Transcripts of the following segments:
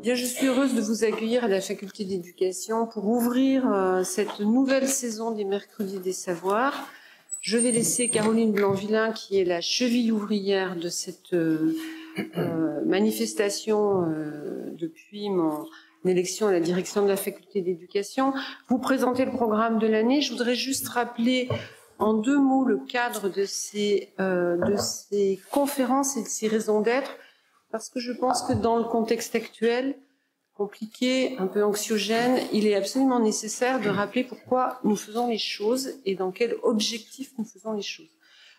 Bien, je suis heureuse de vous accueillir à la Faculté d'éducation pour ouvrir cette nouvelle saison des Mercredis des Savoirs. Je vais laisser Caroline Blanc-Villain, qui est la cheville ouvrière de cette manifestation depuis mon élection à la direction de la Faculté d'éducation, vous présenter le programme de l'année. Je voudrais juste rappeler en 2 mots le cadre de ces conférences et de ces raisons d'être, parce que je pense que dans le contexte actuel, compliqué, un peu anxiogène, il est absolument nécessaire de rappeler pourquoi nous faisons les choses et dans quel objectif nous faisons les choses.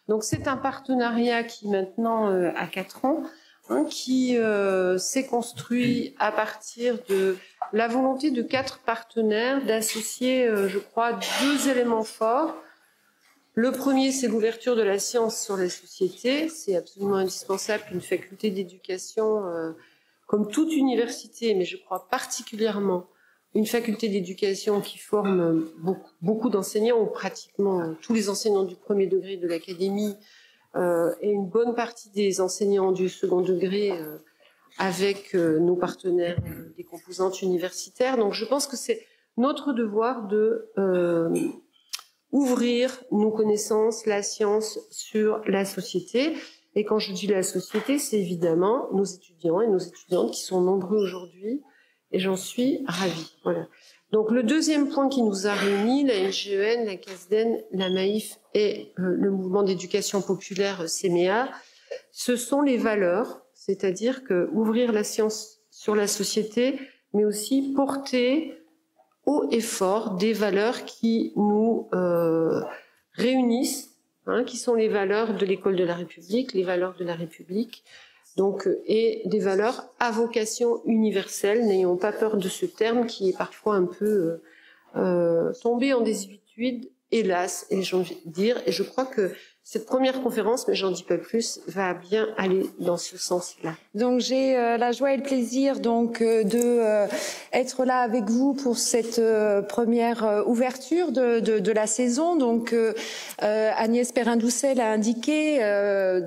Donc c'est un partenariat qui maintenant a 4 ans, qui s'est construit à partir de la volonté de 4 partenaires d'associer, je crois, 2 éléments forts. Le premier, c'est l'ouverture de la science sur la société. C'est absolument indispensable qu'une faculté d'éducation, comme toute université, mais je crois particulièrement une faculté d'éducation qui forme beaucoup d'enseignants, ou pratiquement tous les enseignants du premier degré de l'académie, et une bonne partie des enseignants du second degré avec nos partenaires des composantes universitaires. Donc je pense que c'est notre devoir de ouvrir nos connaissances, la science sur la société. Et quand je dis la société, c'est évidemment nos étudiants et nos étudiantes qui sont nombreux aujourd'hui, et j'en suis ravie. Voilà. Donc le deuxième point qui nous a réunis, la MGEN, la CASDEN, la MAIF et le mouvement d'éducation populaire CMEA, ce sont les valeurs, c'est-à-dire que ouvrir la science sur la société, mais aussi porter haut et fort des valeurs qui nous réunissent, qui sont les valeurs de l'école de la République, les valeurs de la République, donc, et des valeurs à vocation universelle. N'ayons pas peur de ce terme qui est parfois un peu tombé en désuétude, hélas, et j'ai envie de dire, et je crois que cette première conférence, mais j'en dis pas plus, va bien aller dans ce sens-là. Donc j'ai la joie et le plaisir donc de être là avec vous pour cette première ouverture de la saison. Donc Agnès Perrin-Doucet a indiqué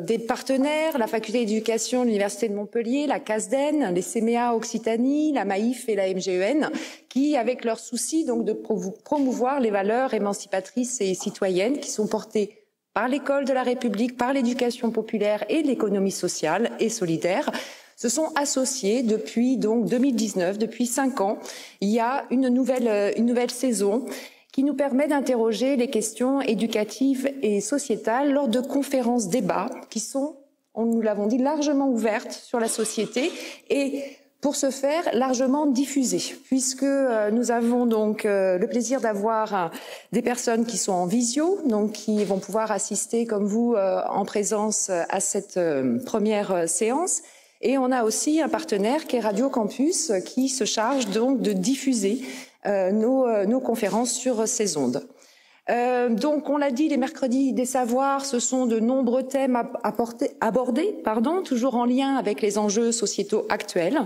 des partenaires, la Faculté d'éducation de l'Université de Montpellier, la CASDEN, les CMEA Occitanie, la MAIF et la MGEN, qui, avec leur souci donc de promouvoir les valeurs émancipatrices et citoyennes qui sont portées par l'école de la République, par l'éducation populaire et l'économie sociale et solidaire, se sont associés depuis donc 2019, depuis 5 ans. Il y a une nouvelle saison qui nous permet d'interroger les questions éducatives et sociétales lors de conférences débats qui sont, nous l'avons dit, largement ouvertes sur la société et pour ce faire, largement diffusé, puisque nous avons donc le plaisir d'avoir des personnes qui sont en visio, donc qui vont pouvoir assister comme vous en présence à cette première séance. Et on a aussi un partenaire qui est Radio Campus, qui se charge donc de diffuser nos conférences sur ces ondes. Donc, on l'a dit, les Mercredis des Savoirs, ce sont de nombreux thèmes abordés, toujours en lien avec les enjeux sociétaux actuels,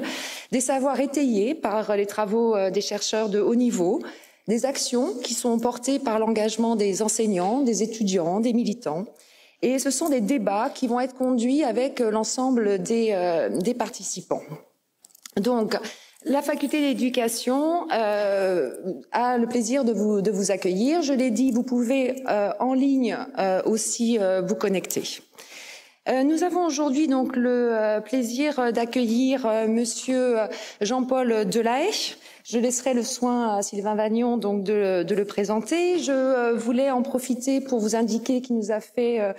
des savoirs étayés par les travaux des chercheurs de haut niveau, des actions qui sont portées par l'engagement des enseignants, des étudiants, des militants. Et ce sont des débats qui vont être conduits avec l'ensemble des participants. Donc, la faculté d'éducation a le plaisir de vous accueillir. Je l'ai dit, vous pouvez en ligne aussi vous connecter. Nous avons aujourd'hui donc le plaisir d'accueillir Monsieur Jean-Paul Delahaye. Je laisserai le soin à Sylvain Vagnon donc de le présenter. Je voulais en profiter pour vous indiquer qu'il nous a fait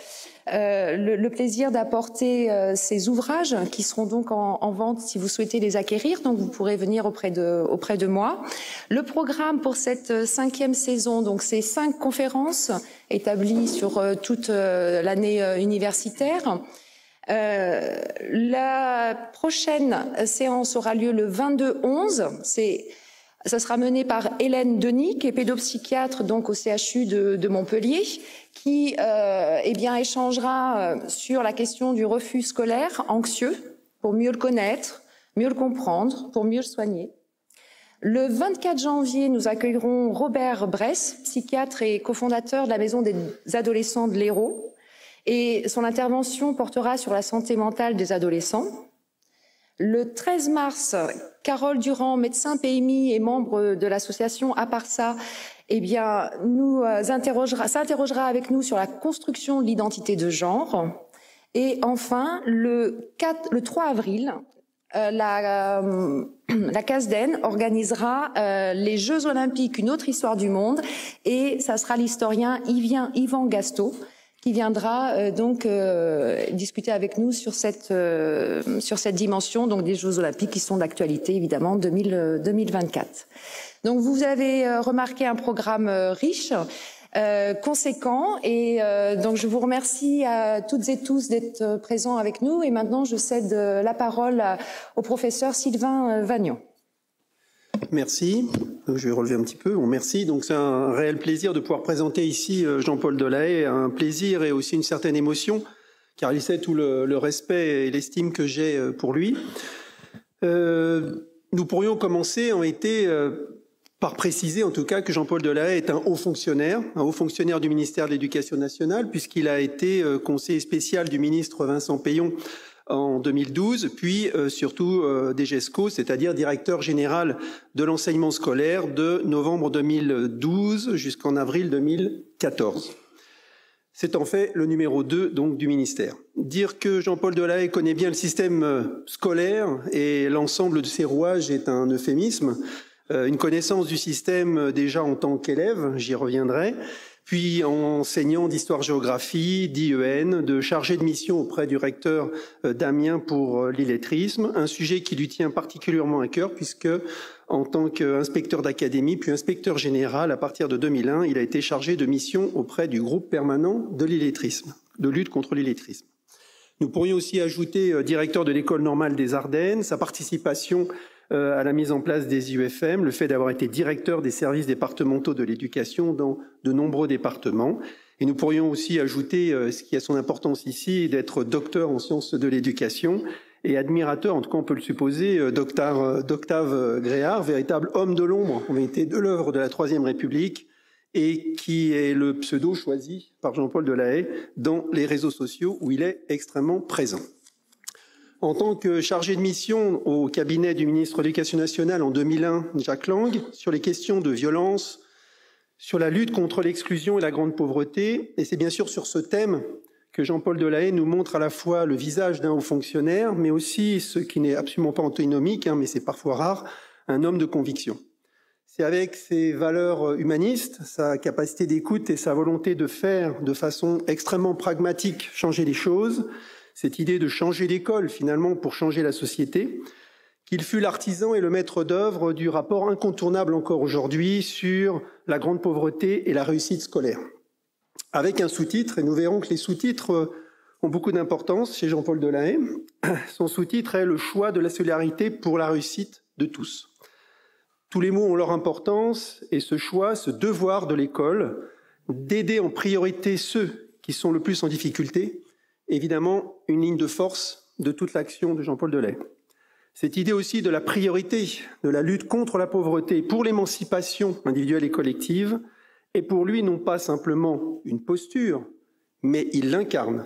le plaisir d'apporter ces ouvrages qui seront donc en vente si vous souhaitez les acquérir. Donc vous pourrez venir auprès de moi. Le programme pour cette 5e saison, donc c'est 5 conférences établies sur toute l'année universitaire. La prochaine séance aura lieu le 22/11. Ça sera mené par Hélène Denis, qui est pédopsychiatre donc au CHU de Montpellier, qui échangera sur la question du refus scolaire anxieux. pour mieux le connaître, mieux le comprendre, pour mieux le soigner. Le 24 janvier, nous accueillerons Robert Bress, psychiatre et cofondateur de la Maison des adolescents de l'Hérault, et son intervention portera sur la santé mentale des adolescents. Le 13 mars, Carole Durand, médecin PMI et membre de l'association Aparsa, s'interrogera avec nous sur la construction de l'identité de genre. Et enfin, le 3 avril, la CASDEN organisera les Jeux Olympiques, une autre histoire du monde, et ça sera l'historien Yvan Gastaud qui viendra discuter avec nous sur cette dimension donc des Jeux Olympiques qui sont d'actualité évidemment 2024. Donc vous avez remarqué un programme riche, conséquent, et donc je vous remercie à toutes et tous d'être présents avec nous. Et maintenant, je cède la parole au professeur Sylvain Vagnon. Merci. Je vais relever un petit peu. Bon, merci. Donc c'est un réel plaisir de pouvoir présenter ici Jean-Paul Delahaye, un plaisir et aussi une certaine émotion, car il sait tout le respect et l'estime que j'ai pour lui. Nous pourrions commencer en été par préciser en tout cas que Jean-Paul Delahaye est un haut fonctionnaire du ministère de l'Éducation nationale, puisqu'il a été conseiller spécial du ministre Vincent Peillon en 2012, puis surtout DGESCO, c'est-à-dire directeur général de l'enseignement scolaire de novembre 2012 jusqu'en avril 2014. C'est en fait le numéro 2 donc, du ministère. Dire que Jean-Paul Delahaye connaît bien le système scolaire et l'ensemble de ses rouages est un euphémisme. Une connaissance du système déjà en tant qu'élève, j'y reviendrai, puis en enseignant d'histoire-géographie, d'IEN, de chargé de mission auprès du recteur d'Amiens pour l'illettrisme, un sujet qui lui tient particulièrement à cœur puisque en tant qu'inspecteur d'académie, puis inspecteur général à partir de 2001, il a été chargé de mission auprès du groupe permanent de l'illettrisme, de lutte contre l'illettrisme. Nous pourrions aussi ajouter directeur de l'École normale des Ardennes, sa participation à la mise en place des IUFM, le fait d'avoir été directeur des services départementaux de l'éducation dans de nombreux départements. Et nous pourrions aussi ajouter, ce qui a son importance ici, d'être docteur en sciences de l'éducation et admirateur, en tout cas on peut le supposer, d'Octave Gréard, véritable homme de l'ombre, en vérité de l'œuvre de la Troisième République, et qui est le pseudo choisi par Jean-Paul Delahaye dans les réseaux sociaux où il est extrêmement présent. En tant que chargé de mission au cabinet du ministre de l'Éducation nationale en 2001, Jacques Lang, sur les questions de violence, sur la lutte contre l'exclusion et la grande pauvreté, et c'est bien sûr sur ce thème que Jean-Paul Delahaye nous montre à la fois le visage d'un haut fonctionnaire, mais aussi, ce qui n'est absolument pas antinomique, mais c'est parfois rare, un homme de conviction. C'est avec ses valeurs humanistes, sa capacité d'écoute et sa volonté de faire de façon extrêmement pragmatique changer les choses, cette idée de changer l'école finalement pour changer la société, qu'il fut l'artisan et le maître d'œuvre du rapport incontournable encore aujourd'hui sur la grande pauvreté et la réussite scolaire. Avec un sous-titre, et nous verrons que les sous-titres ont beaucoup d'importance chez Jean-Paul Delahaye. Son sous-titre est « Le choix de la solidarité pour la réussite de tous ». Tous les mots ont leur importance et ce choix, ce devoir de l'école, d'aider en priorité ceux qui sont le plus en difficulté, évidemment une ligne de force de toute l'action de Jean-Paul Delahaye. Cette idée aussi de la priorité de la lutte contre la pauvreté pour l'émancipation individuelle et collective est pour lui non pas simplement une posture, mais il l'incarne.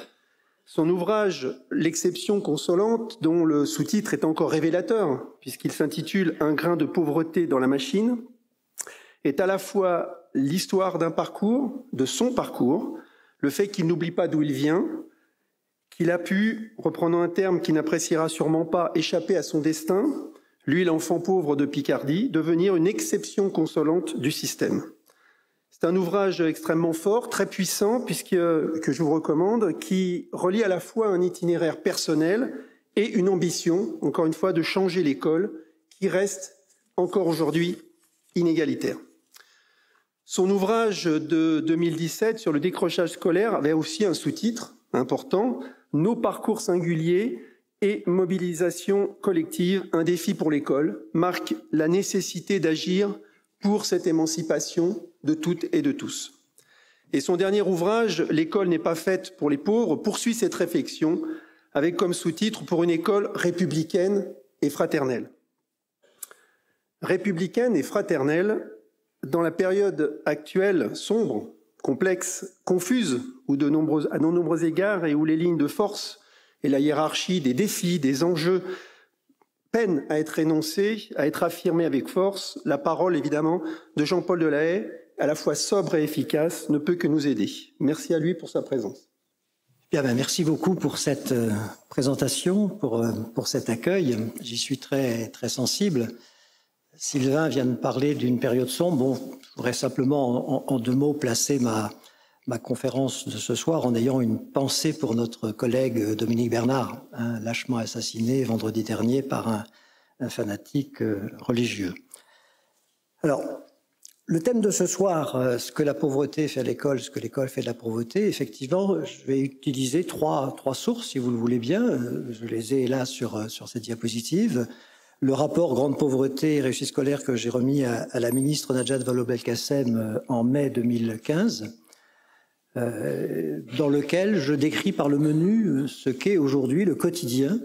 Son ouvrage « L'exception consolante », dont le sous-titre est encore révélateur, puisqu'il s'intitule « Un grain de pauvreté dans la machine », est à la fois l'histoire d'un parcours, de son parcours, le fait qu'il n'oublie pas d'où il vient, qu'il a pu, reprenant un terme qu'il n'appréciera sûrement pas, échapper à son destin, lui l'enfant pauvre de Picardie, devenir une exception consolante du système. C'est un ouvrage extrêmement fort, très puissant, que je vous recommande, qui relie à la fois un itinéraire personnel et une ambition, encore une fois, de changer l'école, qui reste encore aujourd'hui inégalitaire. Son ouvrage de 2017 sur le décrochage scolaire avait aussi un sous-titre important, « Nos parcours singuliers et mobilisation collective, un défi pour l'école », marque la nécessité d'agir pour cette émancipation de toutes et de tous. Et son dernier ouvrage, « L'école n'est pas faite pour les pauvres », poursuit cette réflexion avec comme sous-titre « Pour une école républicaine et fraternelle ». Républicaine et fraternelle, dans la période actuelle sombre, complexe, confuse, où à de nombreux égards et où les lignes de force et la hiérarchie des défis, des enjeux peinent à être énoncées, à être affirmées avec force, la parole évidemment de Jean-Paul Delahaye, à la fois sobre et efficace, ne peut que nous aider. Merci à lui pour sa présence. Bien, merci beaucoup pour cette présentation, pour cet accueil. J'y suis très sensible. Sylvain vient de parler d'une période sombre. Bon, je voudrais simplement, en 2 mots, placer ma conférence de ce soir en ayant une pensée pour notre collègue Dominique Bernard, lâchement assassiné vendredi dernier par un fanatique religieux. Alors, le thème de ce soir, ce que la pauvreté fait à l'école, ce que l'école fait de la pauvreté, effectivement, je vais utiliser trois sources, si vous le voulez bien. Je les ai là sur cette diapositive. Le rapport Grande pauvreté et réussite scolaire que j'ai remis à la ministre Najat Vallaud-Belkacem en mai 2015, dans lequel je décris par le menu ce qu'est aujourd'hui le quotidien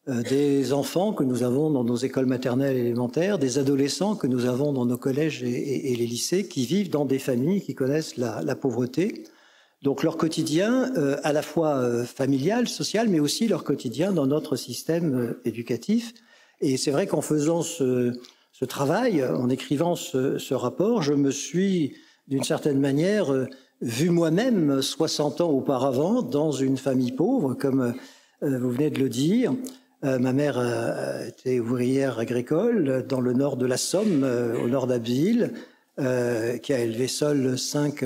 des enfants que nous avons dans nos écoles maternelles et élémentaires, des adolescents que nous avons dans nos collèges et les lycées, qui vivent dans des familles qui connaissent la pauvreté. Donc leur quotidien, à la fois familial, social, mais aussi leur quotidien dans notre système éducatif. Et c'est vrai qu'en faisant ce travail, en écrivant ce rapport, je me suis, d'une certaine manière, vu moi-même 60 ans auparavant dans une famille pauvre, comme vous venez de le dire. Ma mère était ouvrière agricole dans le nord de la Somme, au nord d'Abbeville, qui a élevé seule 5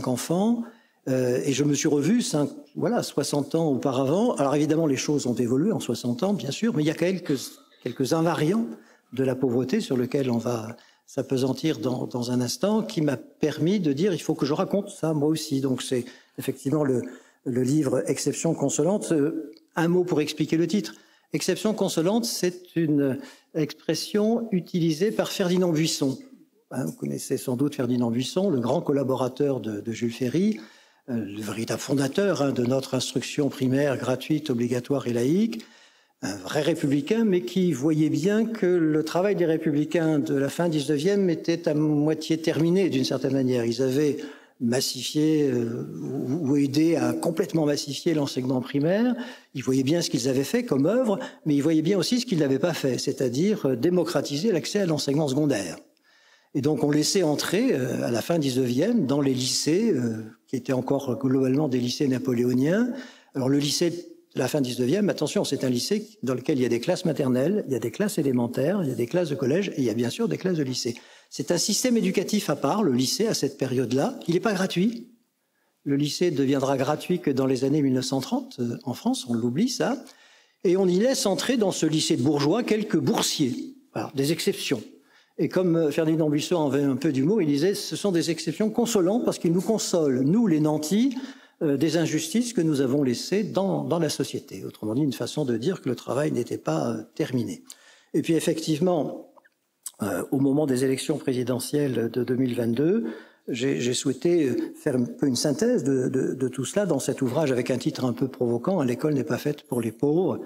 enfants. Et je me suis revu 60 ans auparavant. Alors évidemment, les choses ont évolué en 60 ans, bien sûr, mais il y a quelques invariants de la pauvreté sur lesquels on va s'appesantir dans un instant, qui m'a permis de dire il faut que je raconte ça moi aussi. Donc c'est effectivement le livre Exception consolante. Un mot pour expliquer le titre. Exception consolante, c'est une expression utilisée par Ferdinand Buisson. Vous connaissez sans doute Ferdinand Buisson, le grand collaborateur de Jules Ferry, le véritable fondateur de notre instruction primaire gratuite, obligatoire et laïque, un vrai républicain, mais qui voyait bien que le travail des républicains de la fin 19e était à moitié terminé d'une certaine manière. Ils avaient massifié ou aidé à complètement massifier l'enseignement primaire. Ils voyaient bien ce qu'ils avaient fait comme œuvre, mais ils voyaient bien aussi ce qu'ils n'avaient pas fait, c'est-à-dire démocratiser l'accès à l'enseignement secondaire. Et donc on laissait entrer à la fin 19e dans les lycées, qui étaient encore globalement des lycées napoléoniens. Alors le lycée de la fin 19e, attention, c'est un lycée dans lequel il y a des classes maternelles, il y a des classes élémentaires, il y a des classes de collège et il y a bien sûr des classes de lycée. C'est un système éducatif à part, le lycée, à cette période-là. Il n'est pas gratuit. Le lycée deviendra gratuit que dans les années 1930 en France, on l'oublie ça. Et on y laisse entrer dans ce lycée de bourgeois quelques boursiers, alors, des exceptions. Et comme Ferdinand Buisson avait un peu d'humour, il disait ce sont des exceptions consolantes parce qu'ils nous consolent, nous les nantis, des injustices que nous avons laissées dans la société. Autrement dit, une façon de dire que le travail n'était pas terminé. Et puis effectivement, au moment des élections présidentielles de 2022, j'ai souhaité faire un peu une synthèse de tout cela dans cet ouvrage avec un titre un peu provoquant, « L'école n'est pas faite pour les pauvres »,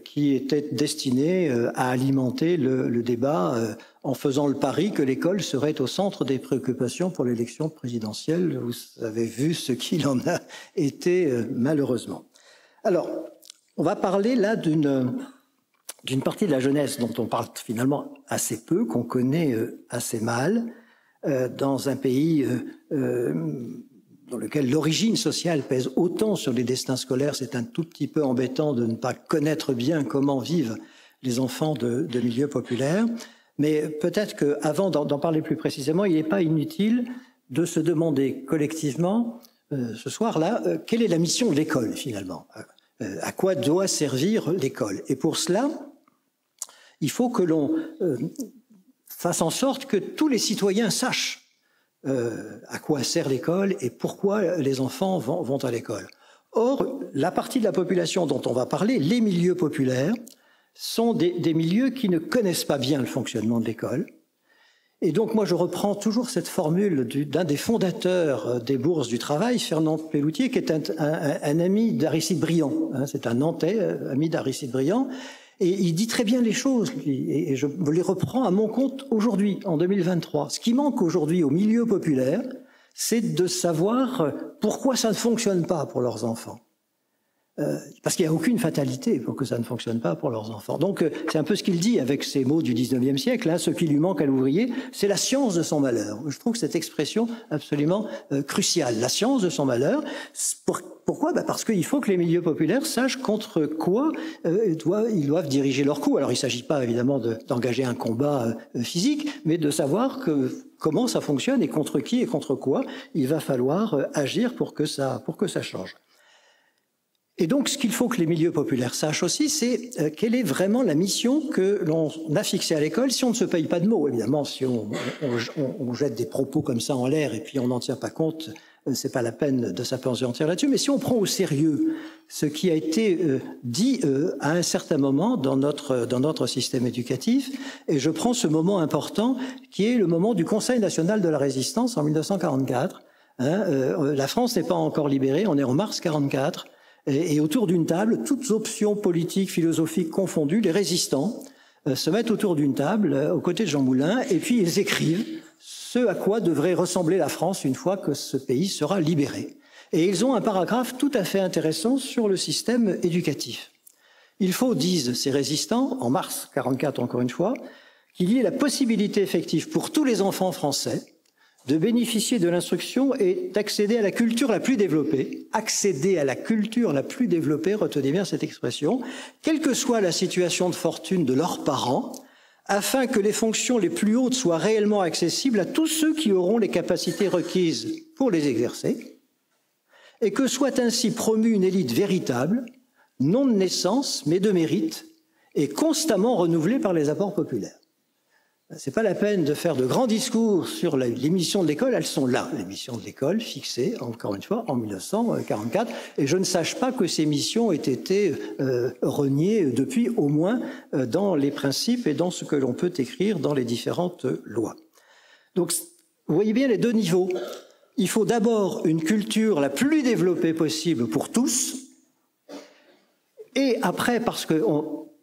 qui était destiné à alimenter le débat en faisant le pari que l'école serait au centre des préoccupations pour l'élection présidentielle. Vous avez vu ce qu'il en a été malheureusement. Alors, on va parler là d'une partie de la jeunesse dont on parle finalement assez peu, qu'on connaît assez mal, dans un pays dans lequel l'origine sociale pèse autant sur les destins scolaires. C'est un tout petit peu embêtant de ne pas connaître bien comment vivent les enfants de milieux populaires. Mais peut-être qu'avant d'en parler plus précisément, il n'est pas inutile de se demander collectivement, ce soir-là, quelle est la mission de l'école finalement ? À quoi doit servir l'école ? Et pour cela, il faut que l'on fasse en sorte que tous les citoyens sachent à quoi sert l'école et pourquoi les enfants vont à l'école. Or, la partie de la population dont on va parler, les milieux populaires, sont des milieux qui ne connaissent pas bien le fonctionnement de l'école Et donc moi je reprends toujours cette formule d'un des fondateurs des bourses du travail, Fernand Pelloutier, qui est un ami d'Aristide Briand, hein, c'est un Nantais, ami d'Aristide Briand, et il dit très bien les choses, et je les reprends à mon compte aujourd'hui, en 2023. Ce qui manque aujourd'hui au milieu populaire, c'est de savoir pourquoi ça ne fonctionne pas pour leurs enfants. Parce qu'il n'y a aucune fatalité pour que ça ne fonctionne pas pour leurs enfants. Donc c'est un peu ce qu'il dit avec ces mots du 19e siècle, hein, ce qui lui manque à l'ouvrier, c'est la science de son malheur. Je trouve cette expression absolument cruciale, la science de son malheur. Pourquoi? Parce qu'il faut que les milieux populaires sachent contre quoi ils doivent diriger leur coup. Alors il ne s'agit pas évidemment d'engager un combat physique, mais de savoir comment ça fonctionne et contre qui et contre quoi il va falloir agir pour que ça change. Et donc, ce qu'il faut que les milieux populaires sachent aussi, c'est quelle est vraiment la mission que l'on a fixée à l'école si on ne se paye pas de mots. Évidemment, si on jette des propos comme ça en l'air et puis on n'en tient pas compte, c'est pas la peine de s'apesantir là-dessus. Mais si on prend au sérieux ce qui a été dit à un certain moment dans notre système éducatif, et je prends ce moment important qui est le moment du Conseil national de la résistance en 1944. La France n'est pas encore libérée, on est en mars 1944. Et autour d'une table, toutes options politiques, philosophiques confondues, les résistants se mettent autour d'une table aux côtés de Jean Moulin et puis ils écrivent ce à quoi devrait ressembler la France une fois que ce pays sera libéré. Et ils ont un paragraphe tout à fait intéressant sur le système éducatif. Il faut, disent ces résistants, en mars 1944 encore une fois, qu'il y ait la possibilité effective pour tous les enfants français de bénéficier de l'instruction et d'accéder à la culture la plus développée. Accéder à la culture la plus développée, retenez bien cette expression, quelle que soit la situation de fortune de leurs parents, afin que les fonctions les plus hautes soient réellement accessibles à tous ceux qui auront les capacités requises pour les exercer, et que soit ainsi promue une élite véritable, non de naissance, mais de mérite, et constamment renouvelée par les apports populaires. C'est pas la peine de faire de grands discours sur les missions de l'école, elles sont là, les missions de l'école fixées, encore une fois, en 1944, et je ne sache pas que ces missions aient été reniées depuis, au moins dans les principes et dans ce que l'on peut écrire dans les différentes lois. Donc, vous voyez bien les deux niveaux. Il faut d'abord une culture la plus développée possible pour tous, et après, parce que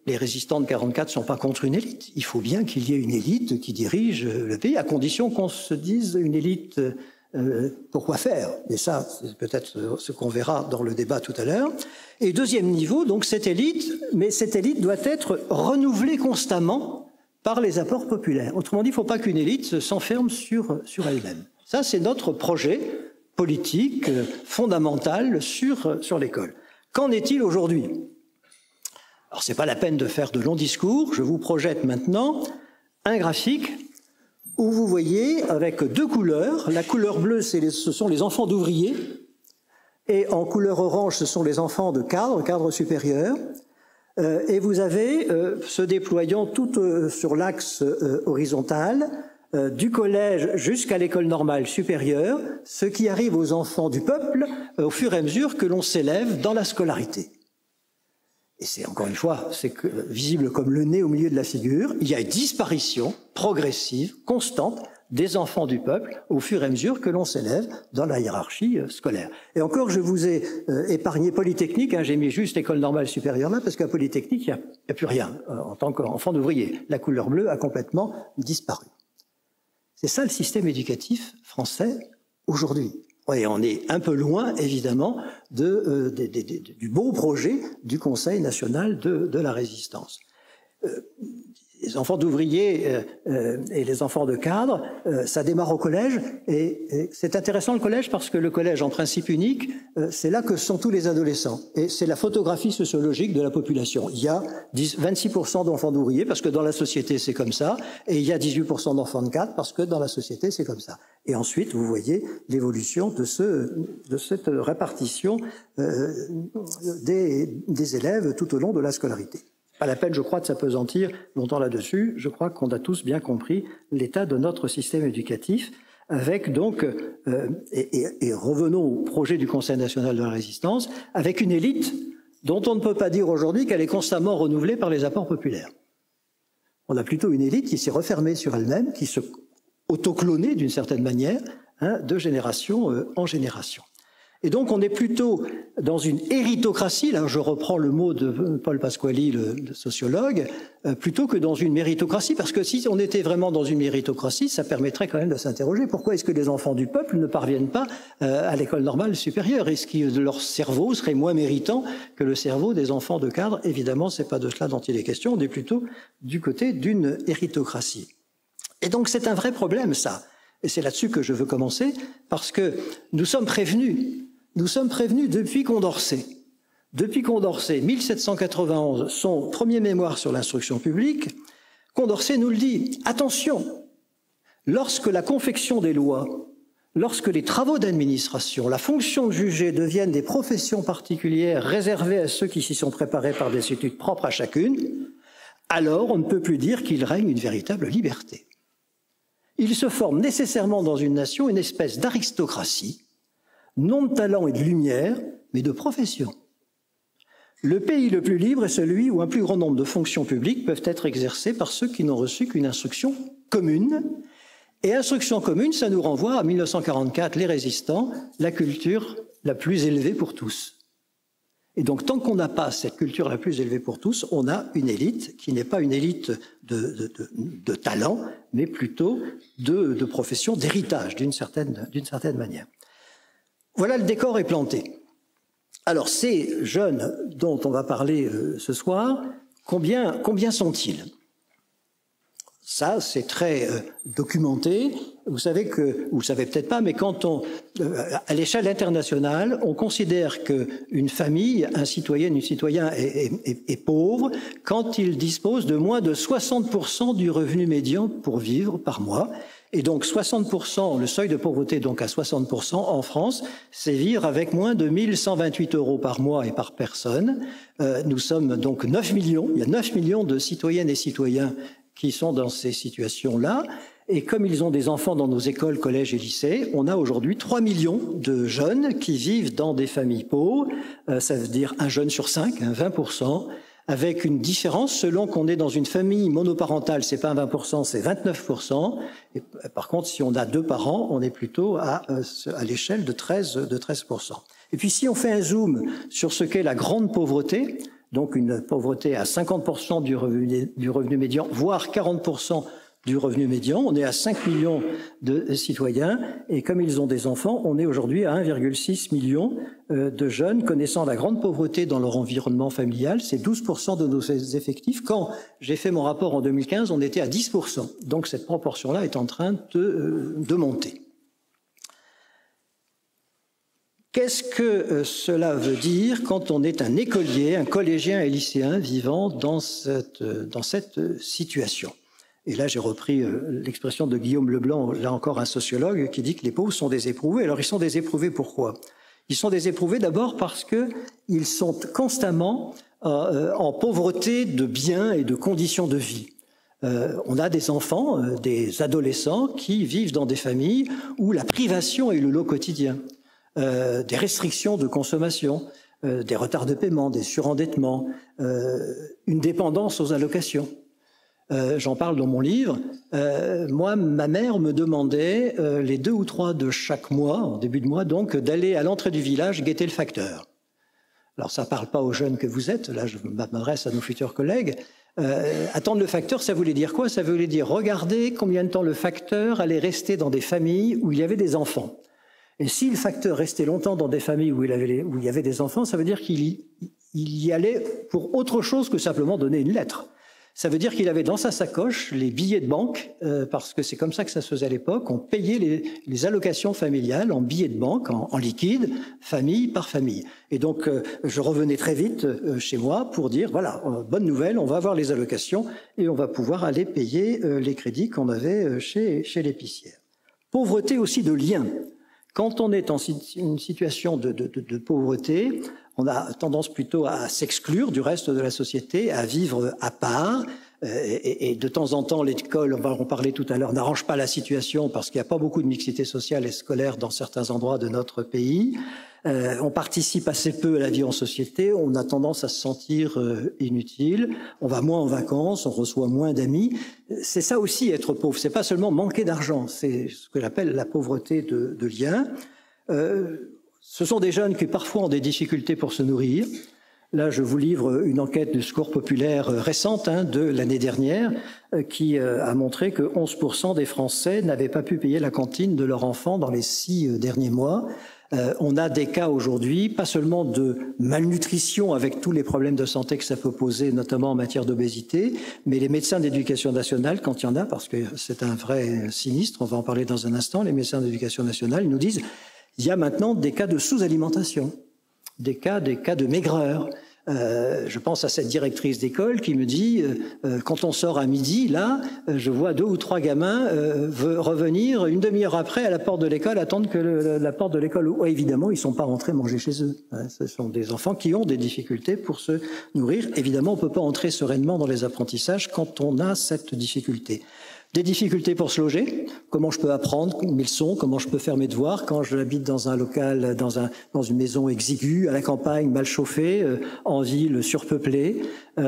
les résistants de 1944 ne sont pas contre une élite. Il faut bien qu'il y ait une élite qui dirige le pays, à condition qu'on se dise une élite pourquoi faire. Et ça, c'est peut-être ce qu'on verra dans le débat tout à l'heure. Et deuxième niveau, donc cette élite, mais cette élite doit être renouvelée constamment par les apports populaires. Autrement dit, il ne faut pas qu'une élite s'enferme sur elle-même. Ça, c'est notre projet politique fondamental sur l'école. Qu'en est-il aujourd'hui ? Alors, c'est pas la peine de faire de longs discours. Je vous projette maintenant un graphique où vous voyez avec deux couleurs. La couleur bleue, ce sont les enfants d'ouvriers. Et en couleur orange, ce sont les enfants de cadre supérieur. Et vous avez, se déployant tout sur l'axe horizontal, du collège jusqu'à l'école normale supérieure, ce qui arrive aux enfants du peuple au fur et à mesure que l'on s'élève dans la scolarité. Et c'est encore une fois, c'est visible comme le nez au milieu de la figure, il y a une disparition progressive, constante, des enfants du peuple au fur et à mesure que l'on s'élève dans la hiérarchie scolaire. Et encore, je vous ai épargné Polytechnique, j'ai mis juste l'école normale supérieure là, parce qu'à Polytechnique, il n'y a plus rien en tant qu'enfant d'ouvrier. La couleur bleue a complètement disparu. C'est ça le système éducatif français aujourd'hui. Et on est un peu loin, évidemment, du beau projet du Conseil national de la résistance. Les enfants d'ouvriers et les enfants de cadre, ça démarre au collège, et c'est intéressant le collège parce que le collège, en principe unique, c'est là que sont tous les adolescents. Et c'est la photographie sociologique de la population. Il y a 26% d'enfants d'ouvriers parce que dans la société c'est comme ça, et il y a 18% d'enfants de cadre parce que dans la société c'est comme ça. Et ensuite, vous voyez l'évolution de cette répartition des élèves tout au long de la scolarité. Pas la peine, je crois, de s'apesantir longtemps là-dessus. Je crois qu'on a tous bien compris l'état de notre système éducatif, avec donc, et revenons au projet du Conseil national de la résistance, avec une élite dont on ne peut pas dire aujourd'hui qu'elle est constamment renouvelée par les apports populaires. On a plutôt une élite qui s'est refermée sur elle-même, qui se autocloner d'une certaine manière, hein, de génération en génération. Et donc on est plutôt dans une héritocratie, là je reprends le mot de Paul Pasquali, le sociologue, plutôt que dans une méritocratie, parce que si on était vraiment dans une méritocratie, ça permettrait quand même de s'interroger pourquoi est-ce que les enfants du peuple ne parviennent pas à l'école normale supérieure? Est-ce que leur cerveau serait moins méritant que le cerveau des enfants de cadre? Évidemment, c'est pas de cela dont il est question, on est plutôt du côté d'une héritocratie. Et donc c'est un vrai problème ça, et c'est là-dessus que je veux commencer, parce que nous sommes prévenus depuis Condorcet. Depuis Condorcet, 1791, son premier mémoire sur l'instruction publique, Condorcet nous le dit, attention, lorsque la confection des lois, lorsque les travaux d'administration, la fonction de juger deviennent des professions particulières réservées à ceux qui s'y sont préparés par des études propres à chacune, alors on ne peut plus dire qu'il règne une véritable liberté. Il se forme nécessairement dans une nation une espèce d'aristocratie, non de talent et de lumière, mais de profession. Le pays le plus libre est celui où un plus grand nombre de fonctions publiques peuvent être exercées par ceux qui n'ont reçu qu'une instruction commune. Et instruction commune, ça nous renvoie à 1944, les résistants, la culture la plus élevée pour tous. Et donc, tant qu'on n'a pas cette culture la plus élevée pour tous, on a une élite qui n'est pas une élite de talent, mais plutôt de profession, d'héritage, d'une certaine manière. Voilà, le décor est planté. Alors, ces jeunes dont on va parler ce soir, combien sont-ils? Ça, c'est très documenté. Vous savez peut-être pas, mais quand à l'échelle internationale, on considère qu'une famille, un citoyen, une citoyenne est pauvre quand il dispose de moins de 60% du revenu médian pour vivre par mois. Et donc 60%, le seuil de pauvreté donc à 60% en France, c'est vivre avec moins de 1128 € par mois et par personne. Nous sommes donc 9 millions, il y a 9 millions de citoyennes et citoyens qui sont dans ces situations-là. Et comme ils ont des enfants dans nos écoles, collèges et lycées, on a aujourd'hui 3 millions de jeunes qui vivent dans des familles pauvres. Ça veut dire un jeune sur 5, 20%. Avec une différence selon qu'on est dans une famille monoparentale, c'est pas 20%, c'est 29%. Et par contre, si on a 2 parents, on est plutôt à l'échelle de 13%. Et puis si on fait un zoom sur ce qu'est la grande pauvreté, donc une pauvreté à 50% du revenu médian, voire 40% du revenu médian, on est à 5 millions de citoyens, et comme ils ont des enfants, on est aujourd'hui à 1,6 million de jeunes connaissant la grande pauvreté dans leur environnement familial. C'est 12% de nos effectifs. Quand j'ai fait mon rapport en 2015, on était à 10%. Donc cette proportion-là est en train de monter. Qu'est-ce que cela veut dire quand on est un écolier, un collégien et lycéen vivant dans cette situation? Et là, j'ai repris l'expression de Guillaume Leblanc, là encore un sociologue, qui dit que les pauvres sont des éprouvés. Alors, ils sont des éprouvés pourquoi? Ils sont des éprouvés d'abord parce qu'ils sont constamment en pauvreté de biens et de conditions de vie. On a des enfants, des adolescents qui vivent dans des familles où la privation est le lot quotidien. Des restrictions de consommation, des retards de paiement, des surendettements, une dépendance aux allocations. J'en parle dans mon livre. Moi, ma mère me demandait les 2 ou 3 de chaque mois, en début de mois donc, d'aller à l'entrée du village guetter le facteur. Alors ça ne parle pas aux jeunes que vous êtes, là je m'adresse à nos futurs collègues. Attendre le facteur, ça voulait dire quoi? Ça voulait dire regarder combien de temps le facteur allait rester dans des familles où il y avait des enfants. Et si le facteur restait longtemps dans des familles où il y avait des enfants, ça veut dire qu'il y allait pour autre chose que simplement donner une lettre. Ça veut dire qu'il avait dans sa sacoche les billets de banque, parce que c'est comme ça que ça se faisait à l'époque. On payait les allocations familiales en billets de banque, en liquide, famille par famille. Et donc, je revenais très vite chez moi pour dire, voilà, bonne nouvelle, on va avoir les allocations et on va pouvoir aller payer les crédits qu'on avait chez l'épicière. Pauvreté aussi de liens. Quand on est en une situation de pauvreté, on a tendance plutôt à s'exclure du reste de la société, à vivre à part. Et de temps en temps, l'école, on va en parler tout à l'heure, n'arrange pas la situation parce qu'il n'y a pas beaucoup de mixité sociale et scolaire dans certains endroits de notre pays. On participe assez peu à la vie en société, on a tendance à se sentir inutile, on va moins en vacances, on reçoit moins d'amis. C'est ça aussi être pauvre, c'est pas seulement manquer d'argent, c'est ce que j'appelle la pauvreté de liens. Ce sont des jeunes qui parfois ont des difficultés pour se nourrir. Là, je vous livre une enquête du Secours populaire récente de l'année dernière qui a montré que 11% des Français n'avaient pas pu payer la cantine de leur enfant dans les 6 derniers mois. On a des cas aujourd'hui, pas seulement de malnutrition avec tous les problèmes de santé que ça peut poser, notamment en matière d'obésité, mais les médecins d'éducation nationale, quand il y en a, parce que c'est un vrai sinistre, on va en parler dans un instant, les médecins d'éducation nationale, ils nous disent il y a maintenant des cas de sous-alimentation, des cas de maigreur. Je pense à cette directrice d'école qui me dit quand on sort à midi, là, je vois 2 ou 3 gamins revenir une demi-heure après à la porte de l'école, attendre que la porte de l'école ouvre. Évidemment, ils sont pas rentrés manger chez eux. Ce sont des enfants qui ont des difficultés pour se nourrir. Évidemment, on peut pas entrer sereinement dans les apprentissages quand on a cette difficulté. Des difficultés pour se loger, comment je peux apprendre mes leçons, comment je peux faire mes devoirs quand j'habite dans un local, dans une maison exiguë, à la campagne, mal chauffée, en ville surpeuplée,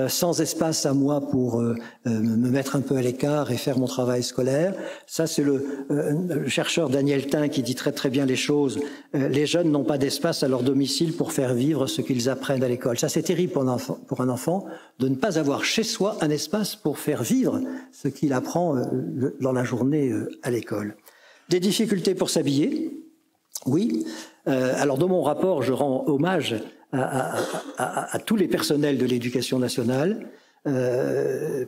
sans espace à moi pour me mettre un peu à l'écart et faire mon travail scolaire. Ça, c'est le chercheur Daniel Tin qui dit très très bien les choses. Les jeunes n'ont pas d'espace à leur domicile pour faire vivre ce qu'ils apprennent à l'école. Ça, c'est terrible pour un enfant de ne pas avoir chez soi un espace pour faire vivre ce qu'il apprend dans la journée à l'école. Des difficultés pour s'habiller, oui. Alors dans mon rapport, je rends hommage à tous les personnels de l'éducation nationale,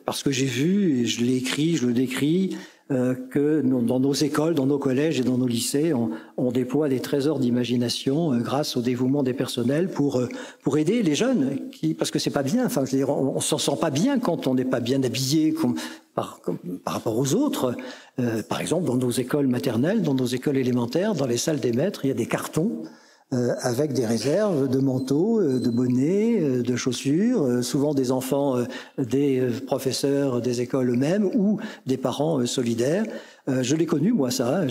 parce que j'ai vu, et je l'ai écrit, je le décris, que dans nos écoles, dans nos collèges et dans nos lycées, on déploie des trésors d'imagination grâce au dévouement des personnels pour aider les jeunes, parce que c'est pas bien. Enfin, je veux dire, on s'en sent pas bien quand on n'est pas bien habillé par rapport aux autres. Par exemple, dans nos écoles maternelles, dans nos écoles élémentaires, dans les salles des maîtres, il y a des cartons avec des réserves de manteaux, de bonnets, de chaussures, souvent des enfants des professeurs des écoles eux-mêmes ou des parents solidaires. Je l'ai connu, moi, ça.